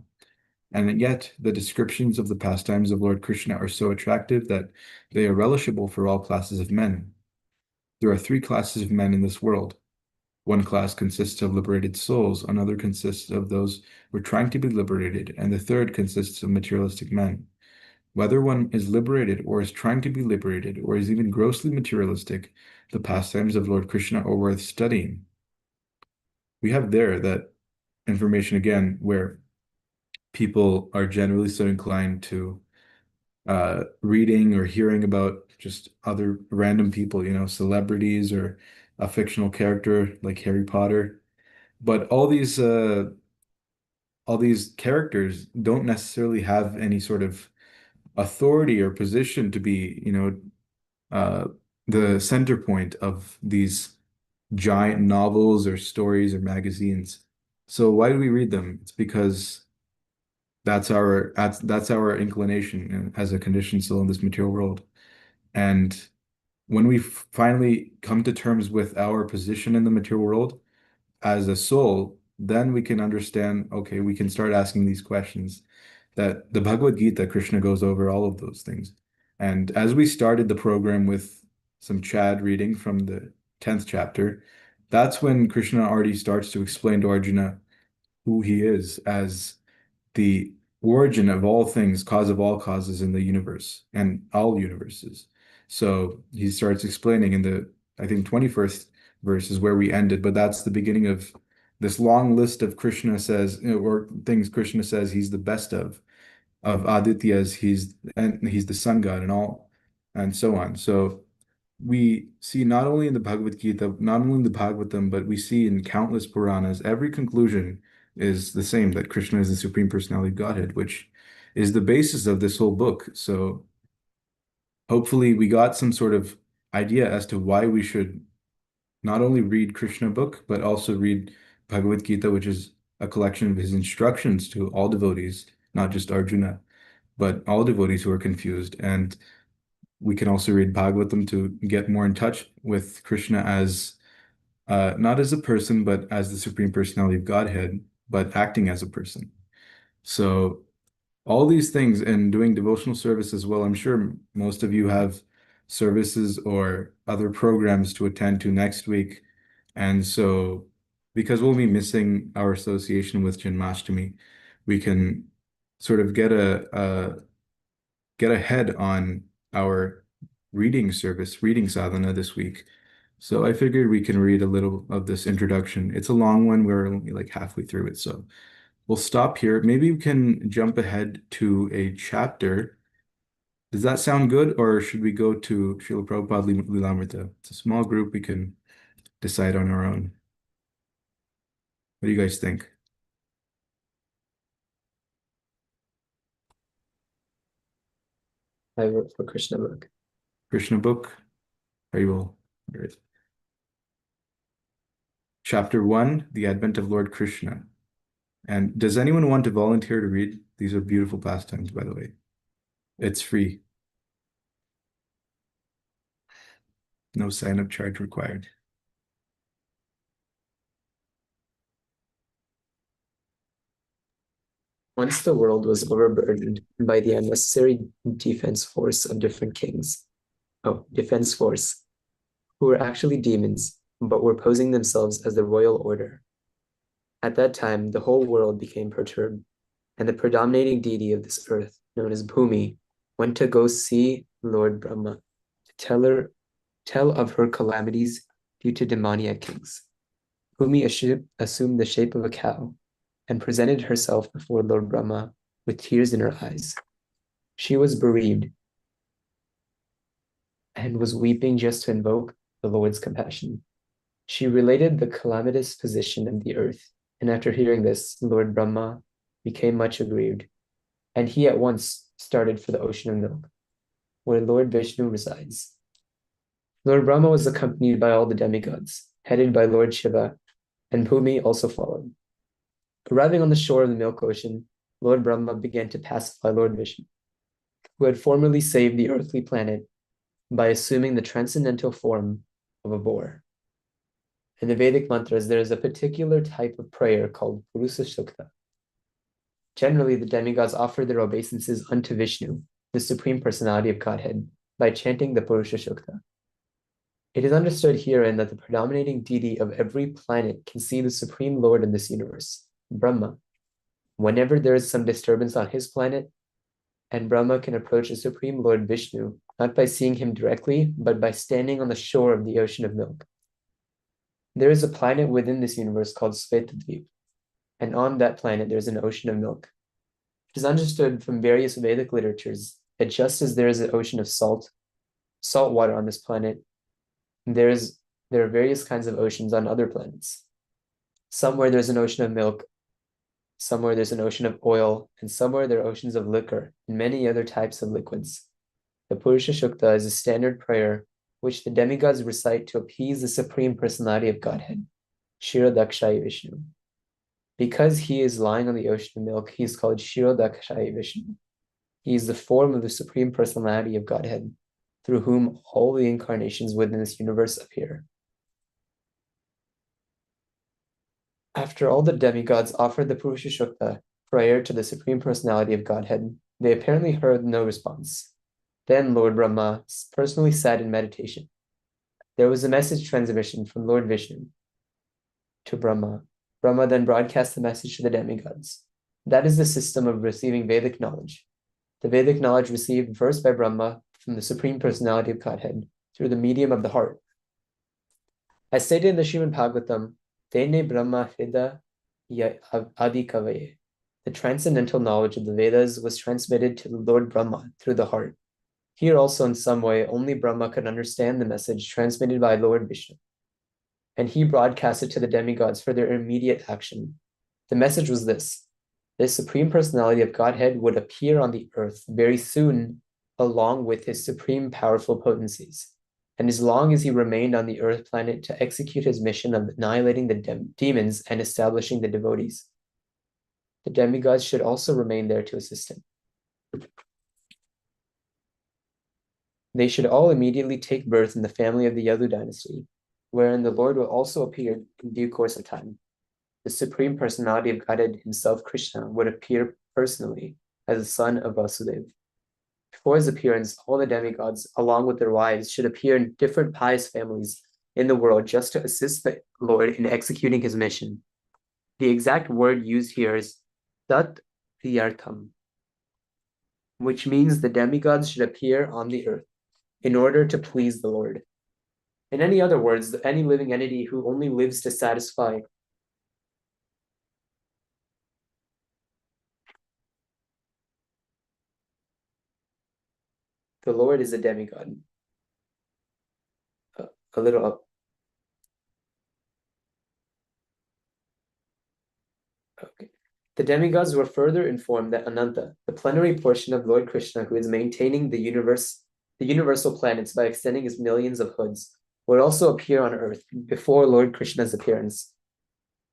And yet, the descriptions of the pastimes of Lord Krishna are so attractive that they are relishable for all classes of men. There are three classes of men in this world. One class consists of liberated souls, another consists of those who are trying to be liberated, and the third consists of materialistic men. Whether one is liberated or is trying to be liberated or is even grossly materialistic, the pastimes of Lord Krishna are worth studying. We have there that information again where people are generally so inclined to reading or hearing about just other random people, celebrities or a fictional character like Harry Potter. But all these characters don't necessarily have any sort of authority or position to be, uh, the center point of these giant novels or stories or magazines. So why do we read them? It's because that's our inclination as a conditioned soul in this material world. And when we finally come to terms with our position in the material world as a soul, then we can understand, okay, we can start asking these questions that the Bhagavad Gita, Krishna goes over all of those things. And as we started the program with some Chad reading from the 10th chapter, that's when Krishna already starts to explain to Arjuna who he is as the origin of all things, cause of all causes in the universe and all universes. So he starts explaining in the, I think, 21st verse is where we ended, but that's the beginning of this long list of Krishna says, or things Krishna says he's the best of Adityas, he's the sun god and all, and so on. So we see not only in the Bhagavad Gita, not only in the Bhagavatam, but we see in countless Puranas, every conclusion is the same, that Krishna is the Supreme Personality of Godhead, which is the basis of this whole book. So hopefully we got some sort of idea as to why we should not only read Krishna book, but also read Bhagavad Gita, which is a collection of his instructions to all devotees, not just Arjuna, but all devotees who are confused. And we can also read Bhagavatam to get more in touch with Krishna as not as a person, but as the Supreme Personality of Godhead, but acting as a person. So all these things and doing devotional service as well. I'm sure most of you have services or other programs to attend to next week. And so because we'll be missing our association with Janmashtami, we can sort of get ahead on our reading service, reading sadhana this week. So I figured we can read a little of this introduction. It's a long one. We're only like halfway through it. So we'll stop here. Maybe we can jump ahead to a chapter. Does that sound good? Or should we go to Srila Prabhupada Lilamrita? It's a small group. We can decide on our own. What do you guys think? I wrote for Krishna book. Krishna book? Very well. All right. Chapter 1, The Advent of Lord Krishna. And does anyone want to volunteer to read? These are beautiful pastimes, by the way. It's free. No sign-up charge required. Once the world was overburdened by the unnecessary defense force of different kings. Oh, defense force, who were actually demons, but were posing themselves as the royal order. At that time, the whole world became perturbed, and the predominating deity of this earth, known as Bhumi, went to go see Lord Brahma to tell of her calamities due to demoniac kings. Bhumi assumed the shape of a cow and presented herself before Lord Brahma with tears in her eyes. She was bereaved and was weeping just to invoke the Lord's compassion. She related the calamitous position of the earth, and after hearing this, Lord Brahma became much aggrieved, and he at once started for the ocean of milk, where Lord Vishnu resides. Lord Brahma was accompanied by all the demigods, headed by Lord Shiva, and Bhumi also followed. Arriving on the shore of the Milk Ocean, Lord Brahma began to pacify Lord Vishnu, who had formerly saved the earthly planet by assuming the transcendental form of a boar. In the Vedic mantras, there is a particular type of prayer called Purusha Shukta. Generally, the demigods offer their obeisances unto Vishnu, the Supreme Personality of Godhead, by chanting the Purusha Shukta. It is understood herein that the predominating deity of every planet can see the Supreme Lord in this universe, Brahma. Whenever there is some disturbance on his planet, and Brahma can approach the Supreme Lord Vishnu, not by seeing him directly, but by standing on the shore of the ocean of milk. There is a planet within this universe called Svetadvip, and on that planet there is an ocean of milk. It is understood from various Vedic literatures that just as there is an ocean of salt water on this planet, there are various kinds of oceans on other planets. Somewhere there's an ocean of milk, somewhere there's an ocean of oil, and somewhere there are oceans of liquor and many other types of liquids. The Purusha Shukta is a standard prayer which the demigods recite to appease the Supreme Personality of Godhead, Kshirodakshai Vishnu. Because he is lying on the ocean of milk, he is called Kshirodakshai Vishnu. He is the form of the Supreme Personality of Godhead, through whom all the incarnations within this universe appear. After all the demigods offered the Purusha Shukta prayer to the Supreme Personality of Godhead, they apparently heard no response. Then Lord Brahma personally sat in meditation. There was a message transmission from Lord Vishnu to Brahma. Brahma then broadcast the message to the demigods. That is the system of receiving Vedic knowledge. The Vedic knowledge received first by Brahma from the Supreme Personality of Godhead through the medium of the heart. As stated in the Srimad Bhagavatam, Tene Brahma Hrida Adi Kavaye. The transcendental knowledge of the Vedas was transmitted to the Lord Brahma through the heart. Here also, in some way, only Brahma could understand the message transmitted by Lord Vishnu, and he broadcast it to the demigods for their immediate action. The message was this: the Supreme Personality of Godhead would appear on the earth very soon, along with his supreme powerful potencies. And as long as he remained on the earth planet to execute his mission of annihilating the demons and establishing the devotees, the demigods should also remain there to assist him. They should all immediately take birth in the family of the Yadu dynasty, wherein the Lord will also appear in due course of time. The Supreme Personality of Godhead himself, Krishna, would appear personally as the son of Vasudeva. Before his appearance, all the demigods, along with their wives, should appear in different pious families in the world just to assist the Lord in executing his mission. The exact word used here is tat priyartham, which means the demigods should appear on the earth in order to please the Lord. In any other words, any living entity who only lives to satisfy the Lord is a demigod. A little up. Okay. The demigods were further informed that Ananta, the plenary portion of Lord Krishna, who is maintaining the universal planets by extending his millions of hoods, would also appear on earth before Lord Krishna's appearance.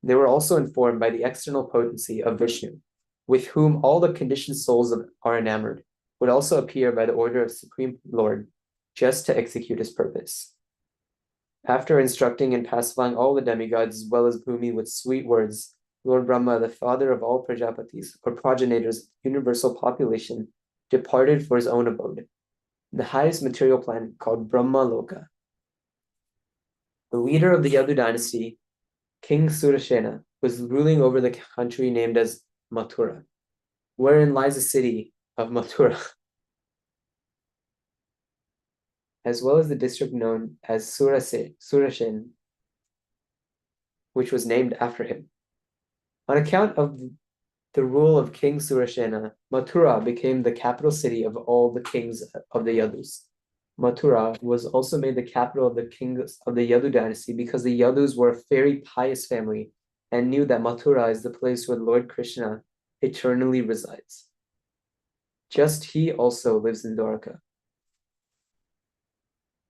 They were also informed by the external potency of Vishnu, with whom all the conditioned souls are enamored, would also appear by the order of Supreme Lord, just to execute his purpose. After instructing and pacifying all the demigods as well as Bhumi with sweet words, Lord Brahma, the father of all Prajapatis, or progenitors of the universal population, departed for his own abode, the highest material planet called Brahma Loka. The leader of the Yadu dynasty, King Surasena, was ruling over the country named as Mathura, wherein lies the city of Mathura, as well as the district known as Surashen, which was named after him. On account of the rule of King Surasena, Mathura became the capital city of all the kings of the Yadus. Mathura was also made the capital of the kings of the Yadu dynasty because the Yadus were a very pious family and knew that Mathura is the place where Lord Krishna eternally resides. Just he also lives in Dwarka.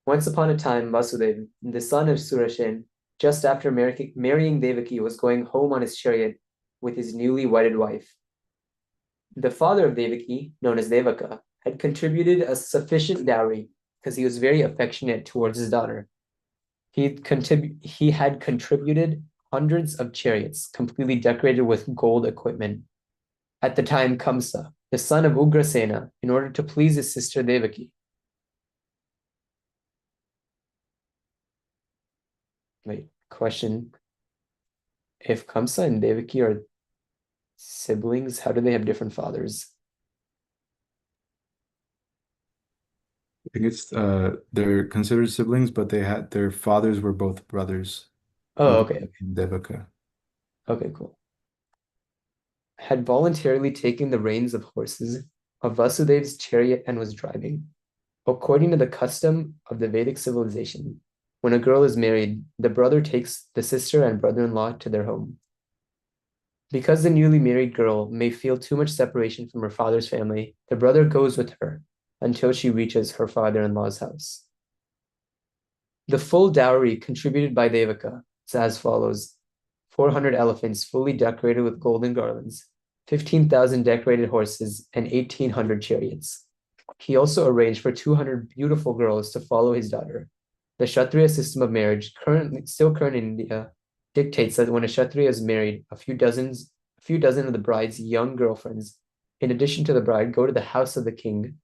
Once upon a time, Vasudeva, the son of Surashen, just after marrying Devaki, was going home on his chariot with his newly wedded wife. The father of Devaki, known as Devaka, had contributed a sufficient dowry because he was very affectionate towards his daughter. He had contributed hundreds of chariots completely decorated with gold equipment. At the time, Kamsa, the son of Ugrasena, in order to please his sister Devaki. Wait, question. If Kamsa and Devaki are siblings, how do they have different fathers? I think it's they're considered siblings, but their fathers were both brothers, Oh, Ugra okay. and Devaka. Okay, cool. Had voluntarily taken the reins of horses of Vasudev's chariot and was driving. According to the custom of the Vedic civilization, when a girl is married, the brother takes the sister and brother-in-law to their home. Because the newly married girl may feel too much separation from her father's family, the brother goes with her until she reaches her father-in-law's house. The full dowry contributed by Devaka is as follows: 400 elephants fully decorated with golden garlands, 15,000 decorated horses, and 1,800 chariots. He also arranged for 200 beautiful girls to follow his daughter. The Kshatriya system of marriage, still current in India, dictates that when a Kshatriya is married, a few dozen of the bride's young girlfriends, in addition to the bride, go to the house of the king.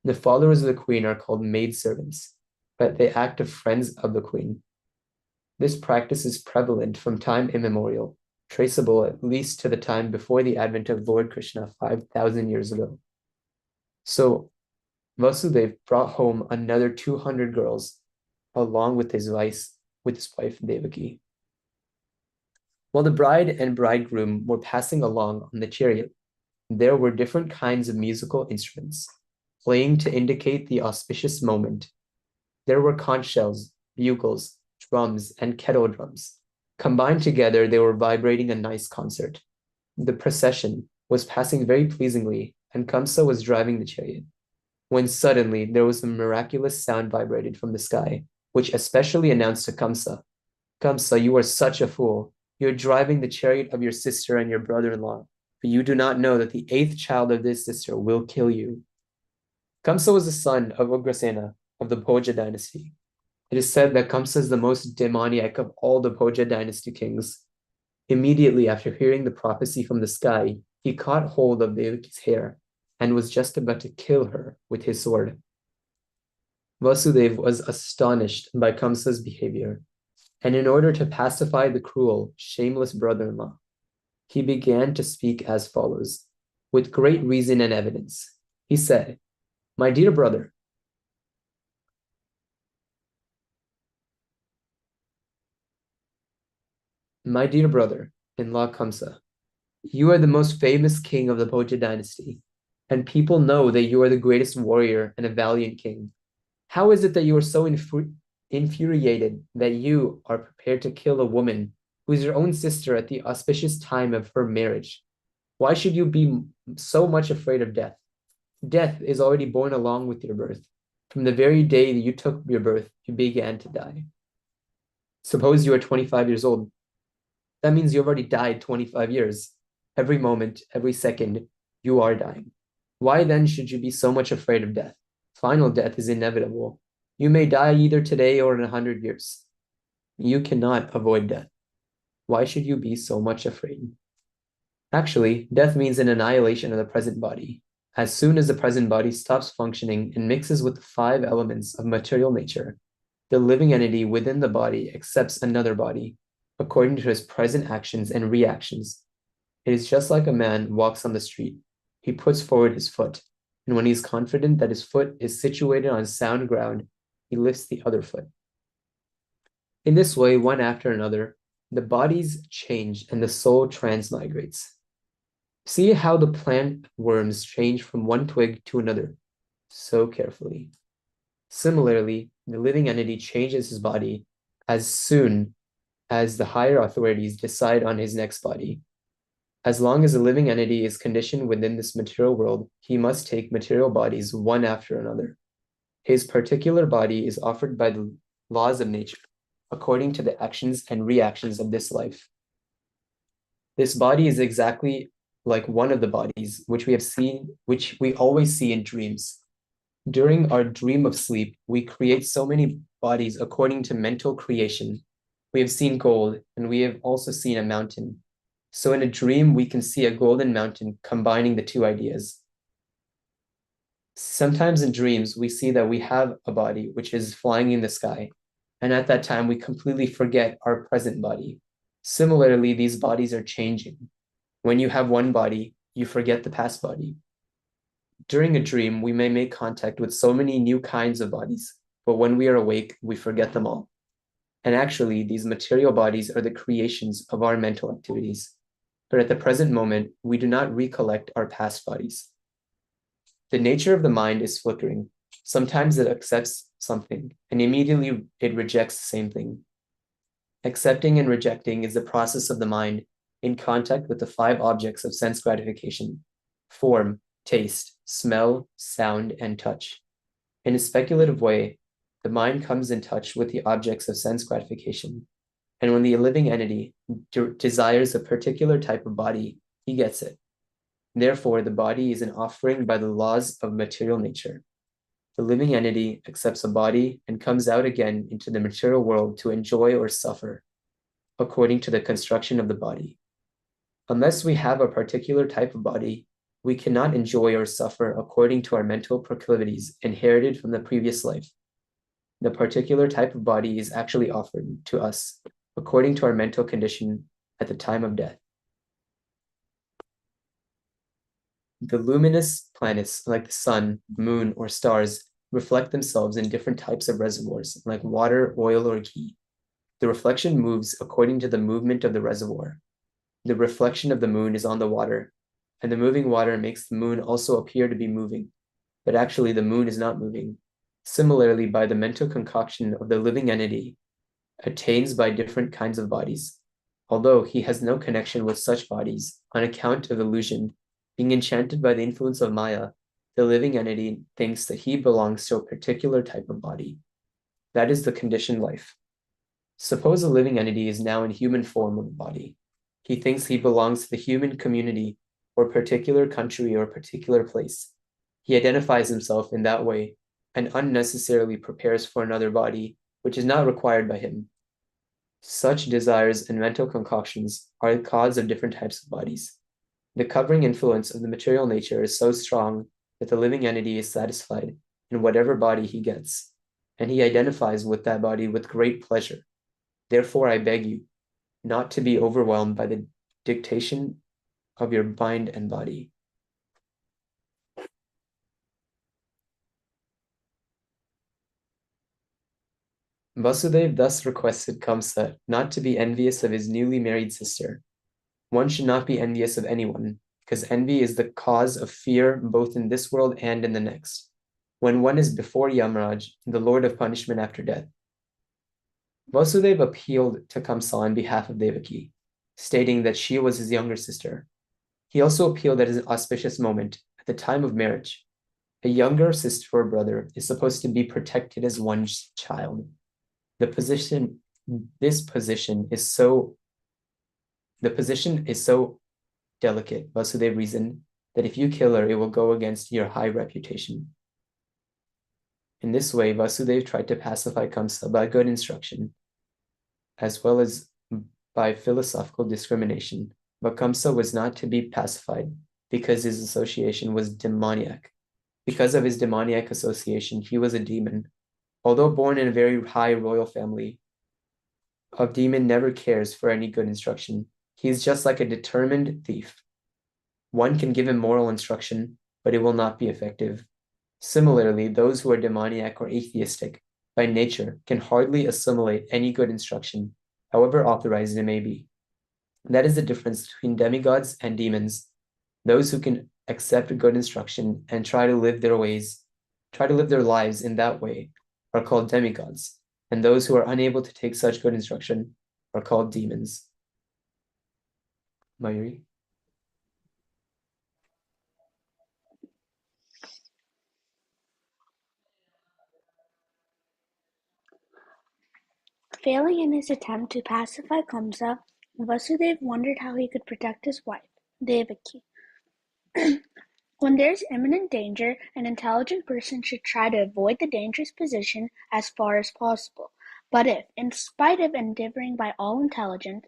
The followers of the queen are called maidservants, but they act as friends of the queen. This practice is prevalent from time immemorial, traceable at least to the time before the advent of Lord Krishna 5,000 years ago. So Vasudev brought home another 200 girls along with his wife Devaki. While the bride and bridegroom were passing along on the chariot, there were different kinds of musical instruments playing to indicate the auspicious moment. There were conch shells, bugles, drums, and kettle drums. Combined together, they were vibrating a nice concert. The procession was passing very pleasingly, and Kamsa was driving the chariot, when suddenly there was a miraculous sound vibrated from the sky, which especially announced to Kamsa, Kamsa, you are such a fool. You are driving the chariot of your sister and your brother-in-law, but you do not know that the eighth child of this sister will kill you. Kamsa was the son of Ugrasena of the Bhoja dynasty. It is said that Kamsa is the most demoniac of all the Bhoja dynasty kings. Immediately after hearing the prophecy from the sky, he caught hold of Devaki's hair and was just about to kill her with his sword. Vasudev was astonished by Kamsa's behavior, and in order to pacify the cruel, shameless brother-in-law, he began to speak as follows, with great reason and evidence. He said, My dear brother, in-law Kamsa, you are the most famous king of the Bhoja dynasty, and people know that you are the greatest warrior and a valiant king. How is it that you are so infuriated that you are prepared to kill a woman who is your own sister at the auspicious time of her marriage? Why should you be so much afraid of death? Death is already born along with your birth. From the very day that you took your birth, you began to die. Suppose you are 25 years old. That means you've already died 25 years. Every moment, every second, you are dying. Why then should you be so much afraid of death? Final death is inevitable. You may die either today or in 100 years. You cannot avoid death. Why should you be so much afraid? Actually, death means an annihilation of the present body. As soon as the present body stops functioning and mixes with the 5 elements of material nature, the living entity within the body accepts another body according to his present actions and reactions. It is just like a man walks on the street. He puts forward his foot, and when he is confident that his foot is situated on sound ground, he lifts the other foot. In this way, one after another, the bodies change and the soul transmigrates. See how the plant worms change from one twig to another so carefully. Similarly, the living entity changes his body as soon as the higher authorities decide on his next body. As long as the living entity is conditioned within this material world, he must take material bodies one after another. His particular body is offered by the laws of nature, according to the actions and reactions of this life. This body is exactly like one of the bodies which we always see in dreams. During our dream of sleep, we create so many bodies according to mental creation. We have seen gold, and we have also seen a mountain. So in a dream, we can see a golden mountain combining the two ideas. Sometimes in dreams, we see that we have a body which is flying in the sky, and at that time, we completely forget our present body. Similarly, these bodies are changing. When you have one body, you forget the past body. During a dream, we may make contact with so many new kinds of bodies, but when we are awake, we forget them all. And actually, these material bodies are the creations of our mental activities. But at the present moment, we do not recollect our past bodies. The nature of the mind is flickering. Sometimes it accepts something, and immediately it rejects the same thing. Accepting and rejecting is the process of the mind in contact with the five objects of sense gratification: form, taste, smell, sound, and touch. In a speculative way, the mind comes in touch with the objects of sense gratification. And when the living entity desires a particular type of body, he gets it. Therefore, the body is an offering by the laws of material nature. The living entity accepts a body and comes out again into the material world to enjoy or suffer according to the construction of the body. Unless we have a particular type of body, we cannot enjoy or suffer according to our mental proclivities inherited from the previous life. The particular type of body is actually offered to us according to our mental condition at the time of death. The luminous planets, like the sun, moon, or stars, reflect themselves in different types of reservoirs, like water, oil, or ghee. The reflection moves according to the movement of the reservoir. The reflection of the moon is on the water, and the moving water makes the moon also appear to be moving, but actually the moon is not moving. Similarly, by the mental concoction of the living entity, attains by different kinds of bodies, although he has no connection with such bodies on account of illusion. Being enchanted by the influence of Maya, the living entity thinks that he belongs to a particular type of body. That is the conditioned life. Suppose a living entity is now in human form of a body. He thinks he belongs to the human community or particular country or particular place. He identifies himself in that way and unnecessarily prepares for another body, which is not required by him. Such desires and mental concoctions are the cause of different types of bodies. The covering influence of the material nature is so strong that the living entity is satisfied in whatever body he gets, and he identifies with that body with great pleasure. Therefore, I beg you not to be overwhelmed by the dictation of your mind and body. Vasudev thus requested Kamsa not to be envious of his newly married sister. One should not be envious of anyone, because envy is the cause of fear both in this world and in the next, when one is before Yamraj, the Lord of punishment after death. Vasudev appealed to Kamsa on behalf of Devaki, stating that she was his younger sister. He also appealed at an auspicious moment, at the time of marriage. A younger sister or brother is supposed to be protected as one's child. This position is so delicate, Vasudev reasoned, that if you kill her, it will go against your high reputation. In this way, Vasudev tried to pacify Kamsa by good instruction, as well as by philosophical discrimination. But Kamsa was not to be pacified because his association was demoniac. Because of his demoniac association, he was a demon. Although born in a very high royal family, a demon never cares for any good instruction. He is just like a determined thief. One can give him moral instruction, but it will not be effective. Similarly, those who are demoniac or atheistic by nature can hardly assimilate any good instruction, however authorized it may be. That is the difference between demigods and demons. Those who can accept good instruction and try to live their lives in that way are called demigods, and those who are unable to take such good instruction are called demons. Mayuri? Failing in his attempt to pacify Kamsa, Vasudeva wondered how he could protect his wife, Devaki. When there is imminent danger, an intelligent person should try to avoid the dangerous position as far as possible. But if, in spite of endeavoring by all intelligence,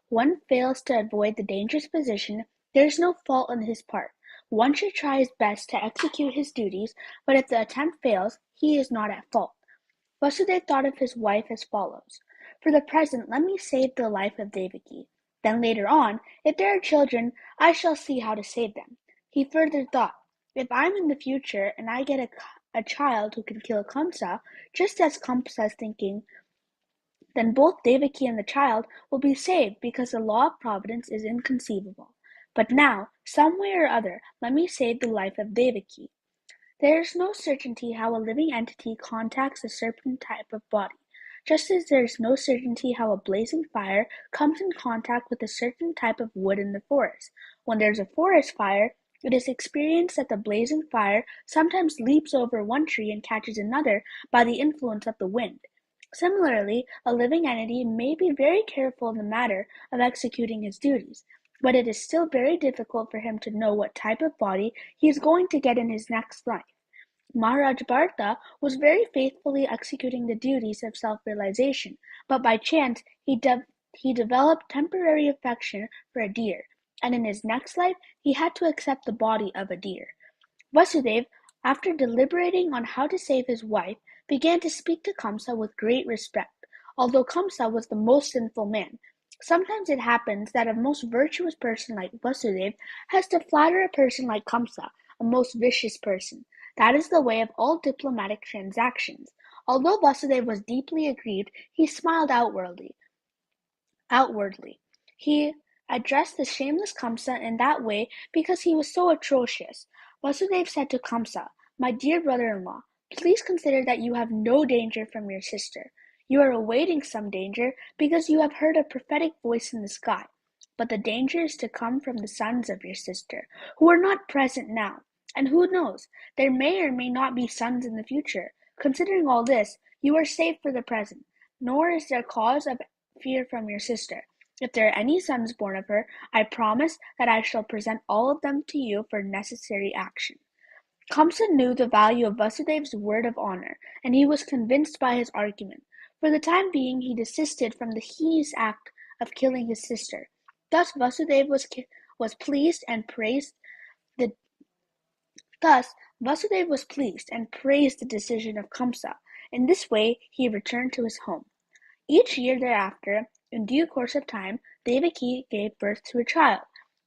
one fails to avoid the dangerous position, there is no fault on his part. One should try his best to execute his duties, but if the attempt fails, he is not at fault. Vasudeva thought of his wife as follows: "For the present let me save the life of Devaki. Then later on, if there are children, I shall see how to save them." He further thought, "If I am in the future and I get a child who can kill Kamsa, just as Kamsa is thinking, then both Devaki and the child will be saved because the law of providence is inconceivable. But now, some way or other, let me save the life of Devaki." There is no certainty how a living entity contacts a certain type of body, just as there is no certainty how a blazing fire comes in contact with a certain type of wood in the forest. When there is a forest fire, it is experienced that the blazing fire sometimes leaps over one tree and catches another by the influence of the wind. Similarly, a living entity may be very careful in the matter of executing his duties, but it is still very difficult for him to know what type of body he is going to get in his next life. Maharaj Bharata was very faithfully executing the duties of self-realization, but by chance he developed temporary affection for a deer, and in his next life he had to accept the body of a deer. Vasudeva, after deliberating on how to save his wife, began to speak to Kamsa with great respect, although Kamsa was the most sinful man. Sometimes it happens that a most virtuous person like Vasudeva has to flatter a person like Kamsa, a most vicious person. That is the way of all diplomatic transactions. Although Vasudeva was deeply aggrieved, he smiled outwardly. He addressed the shameless Kamsa in that way because he was so atrocious. Vasudeva said to Kamsa, "My dear brother-in-law, please consider that you have no danger from your sister. You are awaiting some danger because you have heard a prophetic voice in the sky. But the danger is to come from the sons of your sister, who are not present now. And who knows, there may or may not be sons in the future. Considering all this, you are safe for the present, nor is there cause of fear from your sister. If there are any sons born of her, I promise that I shall present all of them to you for necessary action." Kamsa knew the value of Vasudeva's word of honor, and he was convinced by his argument. For the time being he desisted from the heinous act of killing his sister. Thus Vasudeva was pleased and praised the Thus Vasudeva was pleased and praised the decision of Kamsa. In this way he returned to his home. Each year thereafter, in due course of time, Devaki gave birth to a child.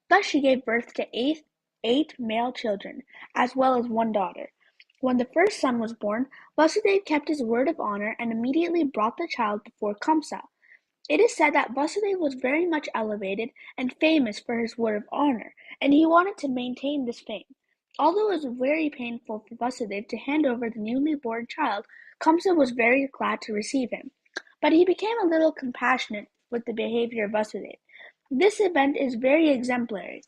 Thus she gave birth to eight male children, as well as one daughter. When the first son was born, Vasudeva kept his word of honor and immediately brought the child before Kamsa. It is said that Vasudeva was very much elevated and famous for his word of honor, and he wanted to maintain this fame. Although it was very painful for Vasudeva to hand over the newly born child, Kamsa was very glad to receive him. But he became a little compassionate with the behavior of Vasudeva. This event is very exemplary.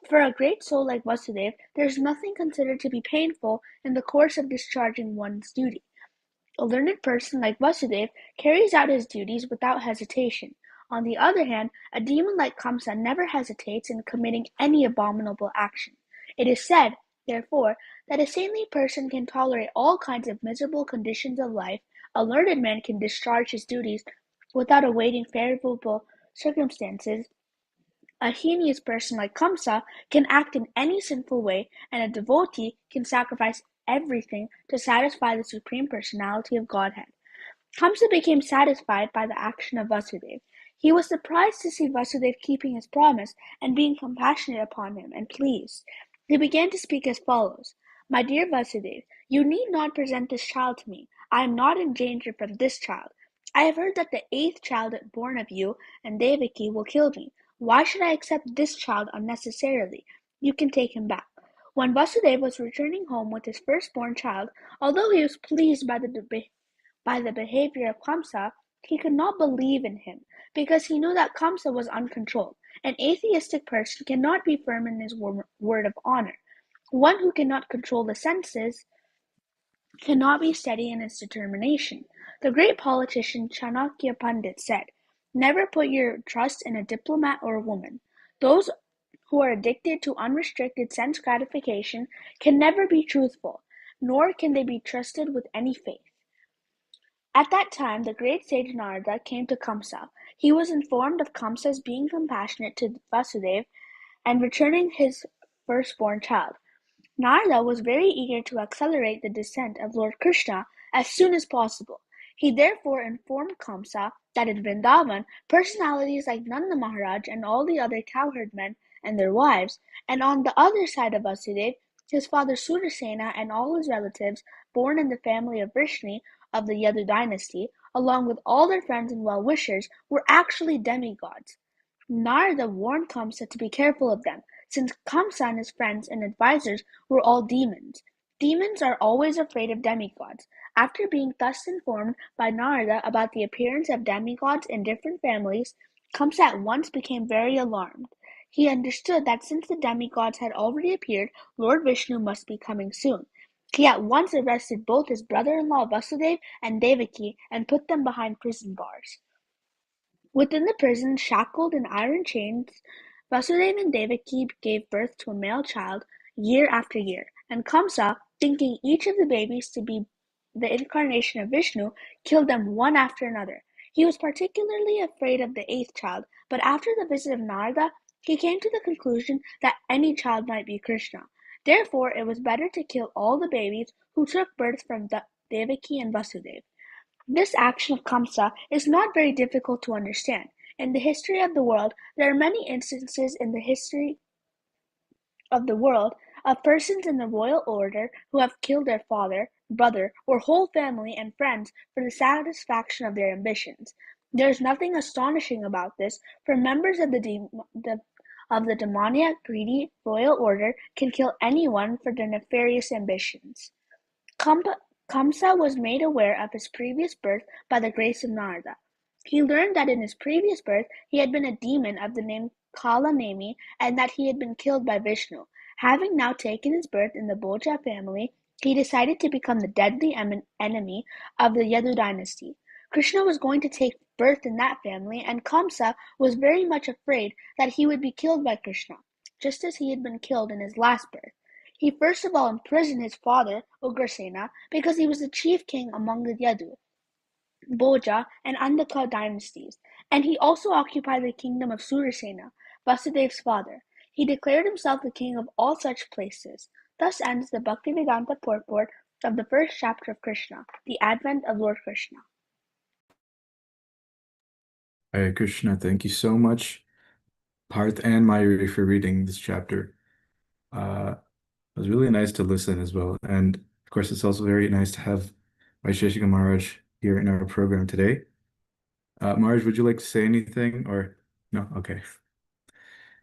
For a great soul like Vasudeva, there is nothing considered to be painful in the course of discharging one's duty. A learned person like Vasudeva carries out his duties without hesitation. On the other hand, a demon like Kamsa never hesitates in committing any abominable action. It is said, therefore, that a saintly person can tolerate all kinds of miserable conditions of life. A learned man can discharge his duties without awaiting favorable circumstances. A heinous person like Kamsa can act in any sinful way, and a devotee can sacrifice everything to satisfy the Supreme Personality of Godhead. Kamsa became satisfied by the action of Vasudeva. He was surprised to see Vasudeva keeping his promise and being compassionate upon him and pleased. He began to speak as follows: "My dear Vasudeva, you need not present this child to me. I am not in danger from this child. I have heard that the eighth child born of you and Devaki will kill me. Why should I accept this child unnecessarily? You can take him back." When Vasudeva was returning home with his firstborn child, although he was pleased by the behavior of Kamsa, he could not believe in him, because he knew that Kamsa was uncontrolled. An atheistic person cannot be firm in his word of honor. One who cannot control the senses cannot be steady in his determination. The great politician Chanakya Pandit said, Never put your trust in a diplomat or a woman. Those who are addicted to unrestricted sense gratification can never be truthful, nor can they be trusted with any faith. At that time the great sage Narada came to Kamsa. He was informed of Kamsa's being compassionate to Vasudeva and returning his firstborn child. Narada was very eager to accelerate the descent of Lord Krishna as soon as possible. He therefore informed Kamsa that in Vrindavan, personalities like Nanda Maharaj and all the other cowherd men and their wives, and on the other side of Vasudeva, his father Sursena and all his relatives born in the family of Vrishni of the Yadu dynasty, along with all their friends and well-wishers, were actually demigods. Narada warned Kamsa to be careful of them, since Kamsa and his friends and advisers were all demons. Demons are always afraid of demigods. After being thus informed by Narada about the appearance of demigods in different families, Kamsa at once became very alarmed. He understood that since the demigods had already appeared, Lord Vishnu must be coming soon. He at once arrested both his brother-in-law Vasudeva and Devaki and put them behind prison bars. Within the prison, shackled in iron chains, Vasudeva and Devaki gave birth to a male child year after year, and Kamsa, thinking each of the babies to be the incarnation of Vishnu, killed them one after another. He was particularly afraid of the eighth child, but after the visit of Narada, he came to the conclusion that any child might be Krishna. Therefore, it was better to kill all the babies who took birth from Devaki and Vasudeva. This action of Kamsa is not very difficult to understand. In the history of the world, there are many instances in the history of the world of persons in the royal order who have killed their father, brother, or whole family and friends for the satisfaction of their ambitions. There is nothing astonishing about this, for members of the demoniac, greedy royal order can kill anyone for their nefarious ambitions. Kamsa was made aware of his previous birth by the grace of Narada. He learned that in his previous birth he had been a demon of the name Kalanemi and that he had been killed by Vishnu. Having now taken his birth in the Boja family, he decided to become the deadly enemy of the Yadu dynasty. Krishna was going to take birth in that family, and Kamsa was very much afraid that he would be killed by Krishna, just as he had been killed in his last birth. He first of all imprisoned his father, Ugrasena, because he was the chief king among the Yadu, Bhoja, and Andhaka dynasties, and he also occupied the kingdom of Sursena, Vasudeva's father. He declared himself the king of all such places. Thus ends the Bhaktivedanta purport of the first chapter of Krishna, the advent of Lord Krishna. Hare Krishna, thank you so much, Parth and Mayuri, for reading this chapter. It was really nice to listen as well. And of course, it's also very nice to have Vaisheshika Maharaj here in our program today. Maharaj, would you like to say anything or no? Okay.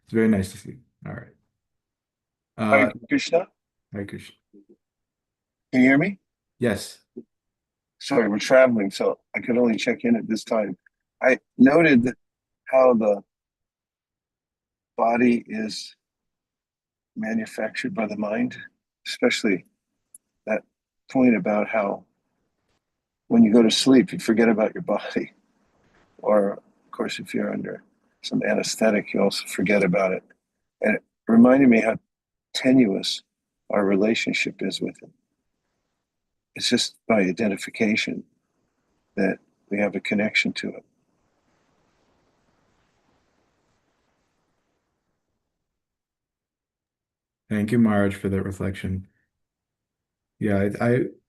It's very nice to see you. All right. Hare Uh, Krishna, Hare Krishna. can you hear me? Yes. Sorry, we're traveling, so I could only check in at this time. I noted how the body is manufactured by the mind, especially that point about how when you go to sleep, you forget about your body. Or, of course, if you're under some anesthetic, you also forget about it. And it reminded me how tenuous our relationship is with it. It's just by identification that we have a connection to it. Thank you, Maharaj, for that reflection. Yeah,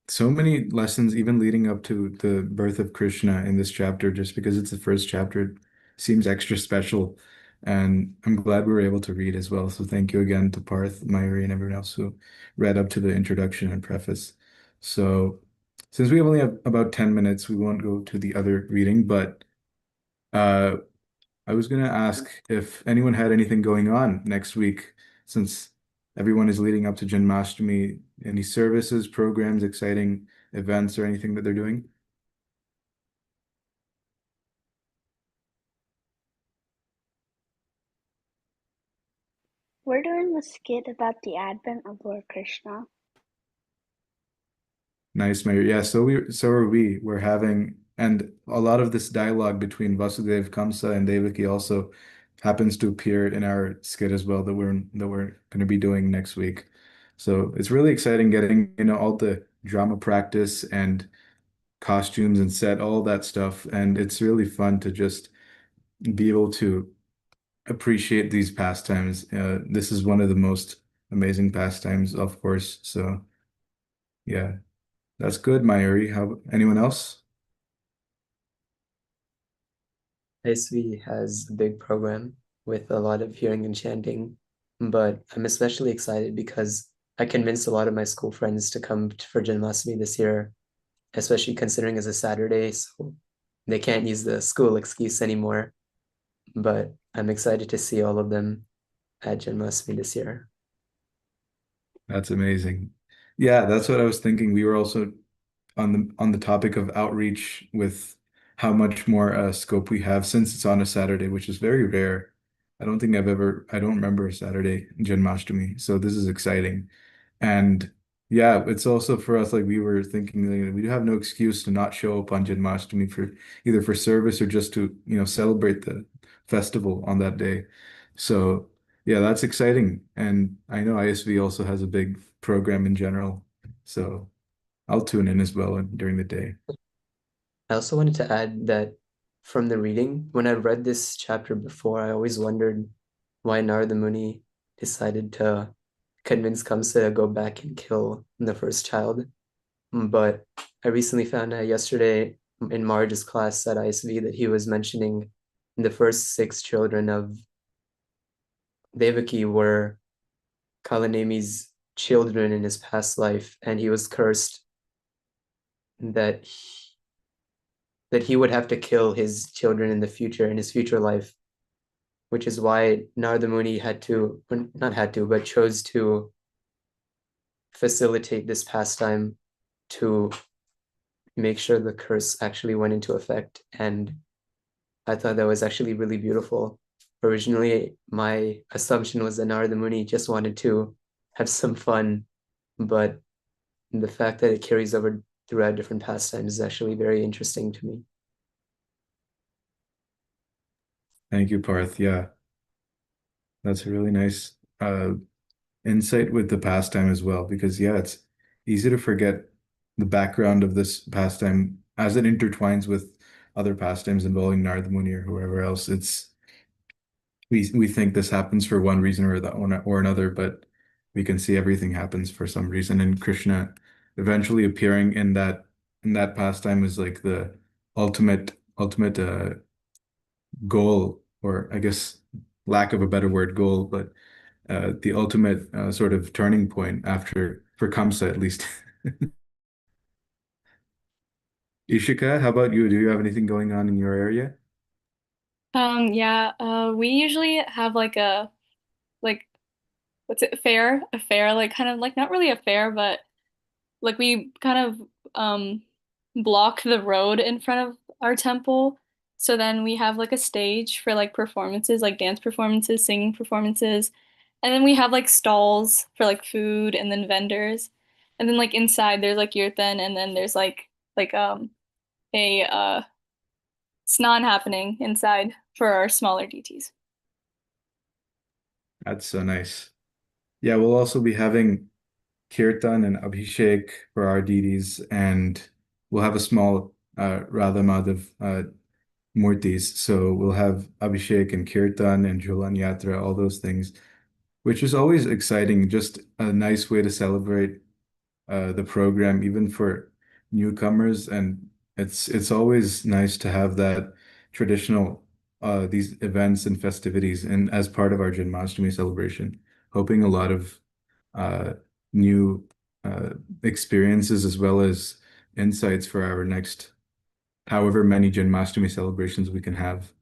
so many lessons, even leading up to the birth of Krishna in this chapter, just because it's the first chapter, it seems extra special. And I'm glad we were able to read as well. So thank you again to Parth, Mayuri, and everyone else who read up to the introduction and preface. So since we only have about 10 minutes, we won't go to the other reading, but uh, I was gonna ask if anyone had anything going on next week, since everyone is leading up to Janmashtami. Any services, programs, exciting events, or anything that they're doing? We're doing a skit about the advent of Lord Krishna. Nice, Mayor. Yeah, so are we. We're having And a lot of this dialogue between Vasudev, Kamsa, and Devaki also happens to appear in our skit as well that we're going to be doing next week. So it's really exciting getting, all the drama practice and costumes and set, all that stuff. And it's really fun to just be able to appreciate these pastimes. This is one of the most amazing pastimes, of course. So yeah, that's good, Mayuri. How, anyone else? ISV has a big program with a lot of hearing and chanting, but I'm especially excited because I convinced a lot of my school friends to come for Janmashtami this year, especially considering it's a Saturday, so they can't use the school excuse anymore. But I'm excited to see all of them at Janmashtami this year. That's amazing. Yeah, that's what I was thinking. We were also on the topic of outreach with how much more scope we have since it's on a Saturday, which is very rare. I don't remember a Saturday Janmashtami, so this is exciting. And yeah, it's also for us, like we were thinking, we have no excuse to not show up on Janmashtami for either for service or just to, celebrate the festival on that day. So yeah, that's exciting. And I know ISV also has a big program in general. So I'll tune in as well during the day. I also wanted to add that from the reading, when I read this chapter before, I always wondered why Narada Muni decided to convince Kamsa to go back and kill the first child. But I recently found out yesterday in Marge's class at ISV that he was mentioning the first six children of Devaki were Kalanemi's children in his past life, and he was cursed that he would have to kill his children in the future, in his future life, which is why Narada Muni had to, not had to, but chose to facilitate this pastime to make sure the curse actually went into effect. And I thought that was actually really beautiful. Originally, my assumption was that Narada Muni just wanted to have some fun, but the fact that it carries over throughout different pastimes is actually very interesting to me. Thank you, Parth. Yeah, that's a really nice insight with the pastime as well, because yeah, it's easy to forget the background of this pastime as it intertwines with other pastimes involving Narada Muni or whoever else. We think this happens for one reason or another, but we can see everything happens for some reason. And Krishna eventually appearing in that pastime is like the ultimate goal, or I guess lack of a better word, goal, but the ultimate sort of turning point after for Kamsa at least. Ishika, how about you? Do you have anything going on in your area? Yeah, we usually have like what's it, fair, a fair, like kind of like not really a fair, but like we kind of block the road in front of our temple. So then we have like a stage for like performances, like dance performances, singing performances. And then we have like stalls for like food and then vendors. And then like inside there's like yurten and then there's like a snan happening inside for our smaller DTs. That's so nice. Yeah, we'll also be having Kirtan and Abhishek for our deities, and we'll have a small Radha Madhav Murtis. So we'll have Abhishek and Kirtan and Jhulan Yatra, all those things, which is always exciting. Just a nice way to celebrate the program, even for newcomers. And it's always nice to have that traditional these events and festivities, and as part of our Janmashtami celebration, hoping a lot of uh, new uh, experiences as well as insights for our next however many Janmashtami celebrations we can have.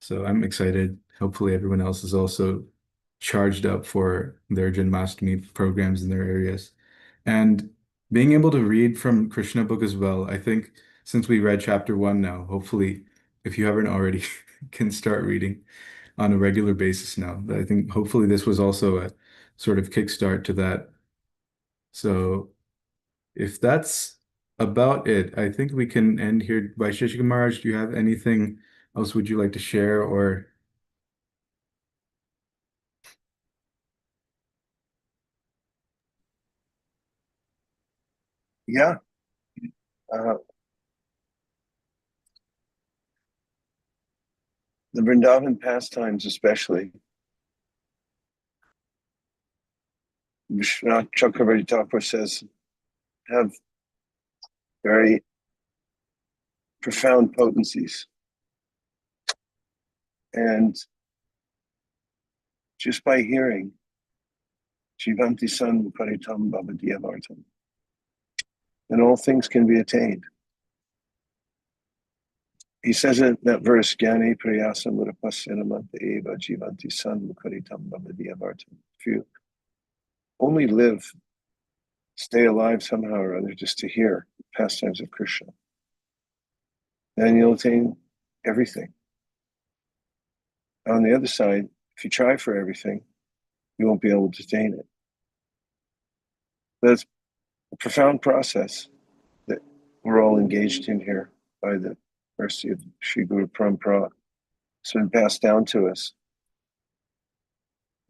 So I'm excited. Hopefully everyone else is also charged up for their Janmashtami programs in their areas. And being able to read from Krishna book as well, I think since we read chapter one now, hopefully, if you haven't already, can start reading on a regular basis now. I think hopefully this was also a sort of kickstart to that. So if that's about it. I think we can end here. By Shishika Maharaj, do you have anything else would you like to share or Yeah. Uh, the Vrindavan pastimes, especially, Vishwanath Chakravarti Thakur says, have very profound potencies. And just by hearing, Jivanti san paritam bhavadiyavartam, and all things can be attained. He says in that verse, Jnane prayasam urapasyanamanta eva jivanti san mukaritam bhavadiyavartam. If you only live, stay alive somehow or other just to hear the pastimes of Krishna, then you'll attain everything. On the other side, if you try for everything, you won't be able to attain it. That's a profound process that we're all engaged in here by the mercy of Sri Guru Parampara. It's been passed down to us.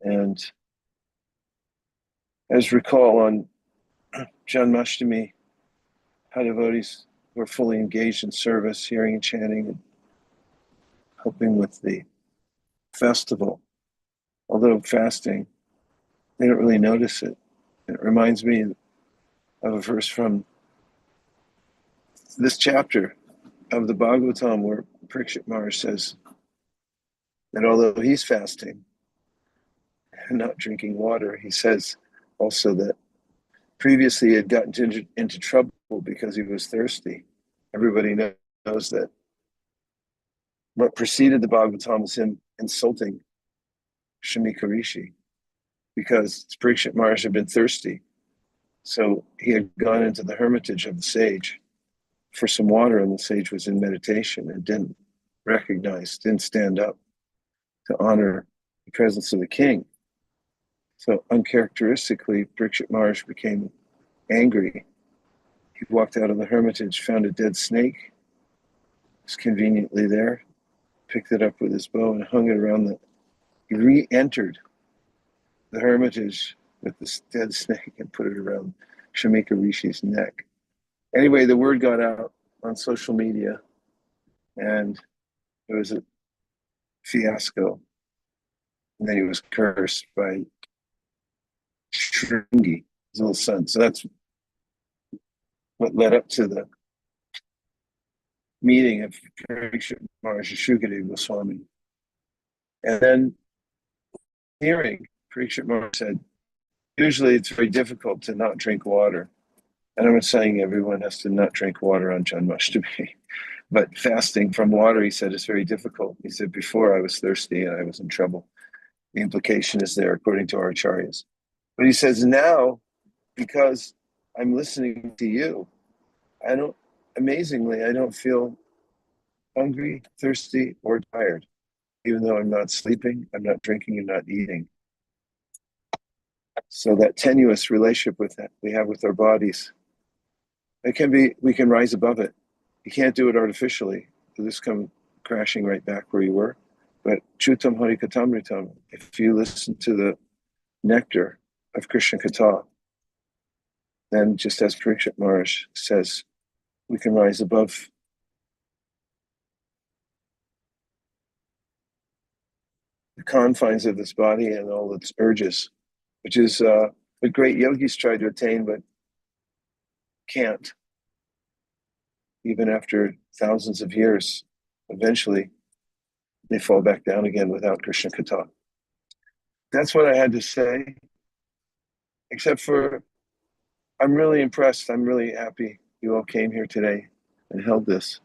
And as recall on Janmashtami, how devotees were fully engaged in service, hearing and chanting, and helping with the festival. Although fasting, they don't really notice it. It reminds me of a verse from this chapter of the Bhagavatam where Parikshit Maharaj says that although he's fasting and not drinking water, he says also that previously he had gotten into trouble because he was thirsty. Everybody knows that what preceded the Bhagavatam was him insulting Shamika Rishi because Parikshit Maharaj had been thirsty. So he had gone into the hermitage of the sage for some water, and the sage was in meditation and didn't stand up to honor the presence of the king. So uncharacteristically, Parikshit Maharaj became angry. He walked out of the hermitage, found a dead snake, was conveniently there, picked it up with his bow and hung it around the. He re-entered the hermitage with this dead snake and put it around Shamika Rishi's neck. Anyway, the word got out on social media, and it was a fiasco. And then he was cursed by Shringi, his little son. So that's what led up to the meeting of Parikshit Maharaj and Shukadeva Goswami. And then hearing, Parikshit Maharaj said, usually it's very difficult to not drink water. And I'm not saying everyone has to not drink water on Janmashtami, but fasting from water, he said, is very difficult. He said, before I was thirsty and I was in trouble. The implication is there, according to our acharyas. But he says, now, because I'm listening to you, amazingly, I don't feel hungry, thirsty, or tired, even though I'm not sleeping, I'm not drinking, and not eating. So that tenuous relationship we have with our bodies, we can rise above it. You can't do it artificially. You just come crashing right back where you were. But Chutam Harikatamritam, if you listen to the nectar of Krishna Katha, then just as Parikshit Maharaj says, we can rise above the confines of this body and all its urges, which is what great yogis try to attain, but can't. Even after thousands of years, eventually they fall back down again without Krishna Katha. That's what I had to say, except for I'm really impressed. I'm really happy you all came here today and held this.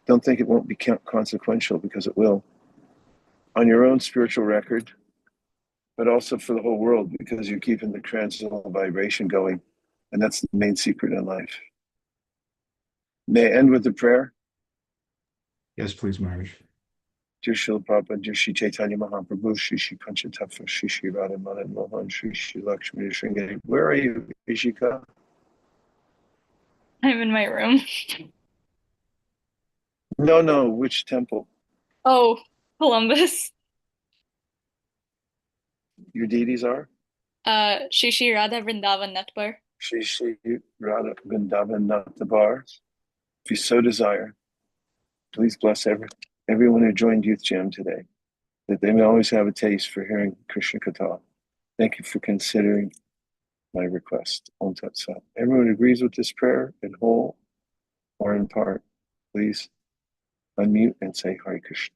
Don't think it won't be consequential, because it will. On your own spiritual record, but also for the whole world, because you're keeping the transcendental vibration going. And that's the main secret in life. May I end with a prayer? yes, please, Maharaj. Dear Srila Prabhupada, dear Shri Chaitanya Mahaprabhu, Shri Shri Panchatattva, Shri Shri Radha Madan Mohan, Shri Shri Lakshmi Sringeri. Where are you, Ishika? I'm in my room. No, which temple? Oh, Columbus. Your deities are? Shri Shri Radha Vrindavan Natpar. Shri Shri Radha Vrindavan Natabar. If you so desire, please bless everyone who joined Youth Jam today, that they may always have a taste for hearing Krishna Katha. Thank you for considering my request. Om Tat Sat. Everyone agrees with this prayer in whole or in part. Please unmute and say Hare Krishna.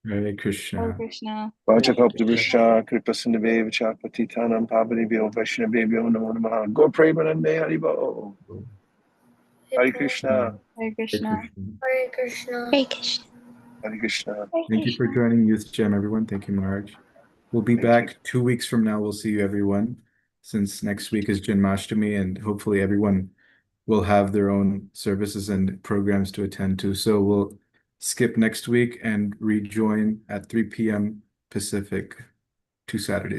Hare Hare Krishna. Krishna. Vachakalpatavisha Kripasindavev Chakpatitanam Pavanibhyo Vaishnavebhyo Namo Namaha. Go Premanande Haribo. Hare Krishna. Hare Hare Krishna. Krishna. Hare Krishna. Hare Krishna. Hare Krishna. Thank you for joining Youth Gem, everyone. Thank you, Marge. We'll be Thank you. back 2 weeks from now. We'll see you, everyone, since next week is Janmashtami, and hopefully everyone will have their own services and programs to attend to. So we'll skip next week and rejoin at 3 p.m. Pacific 2 Saturdays.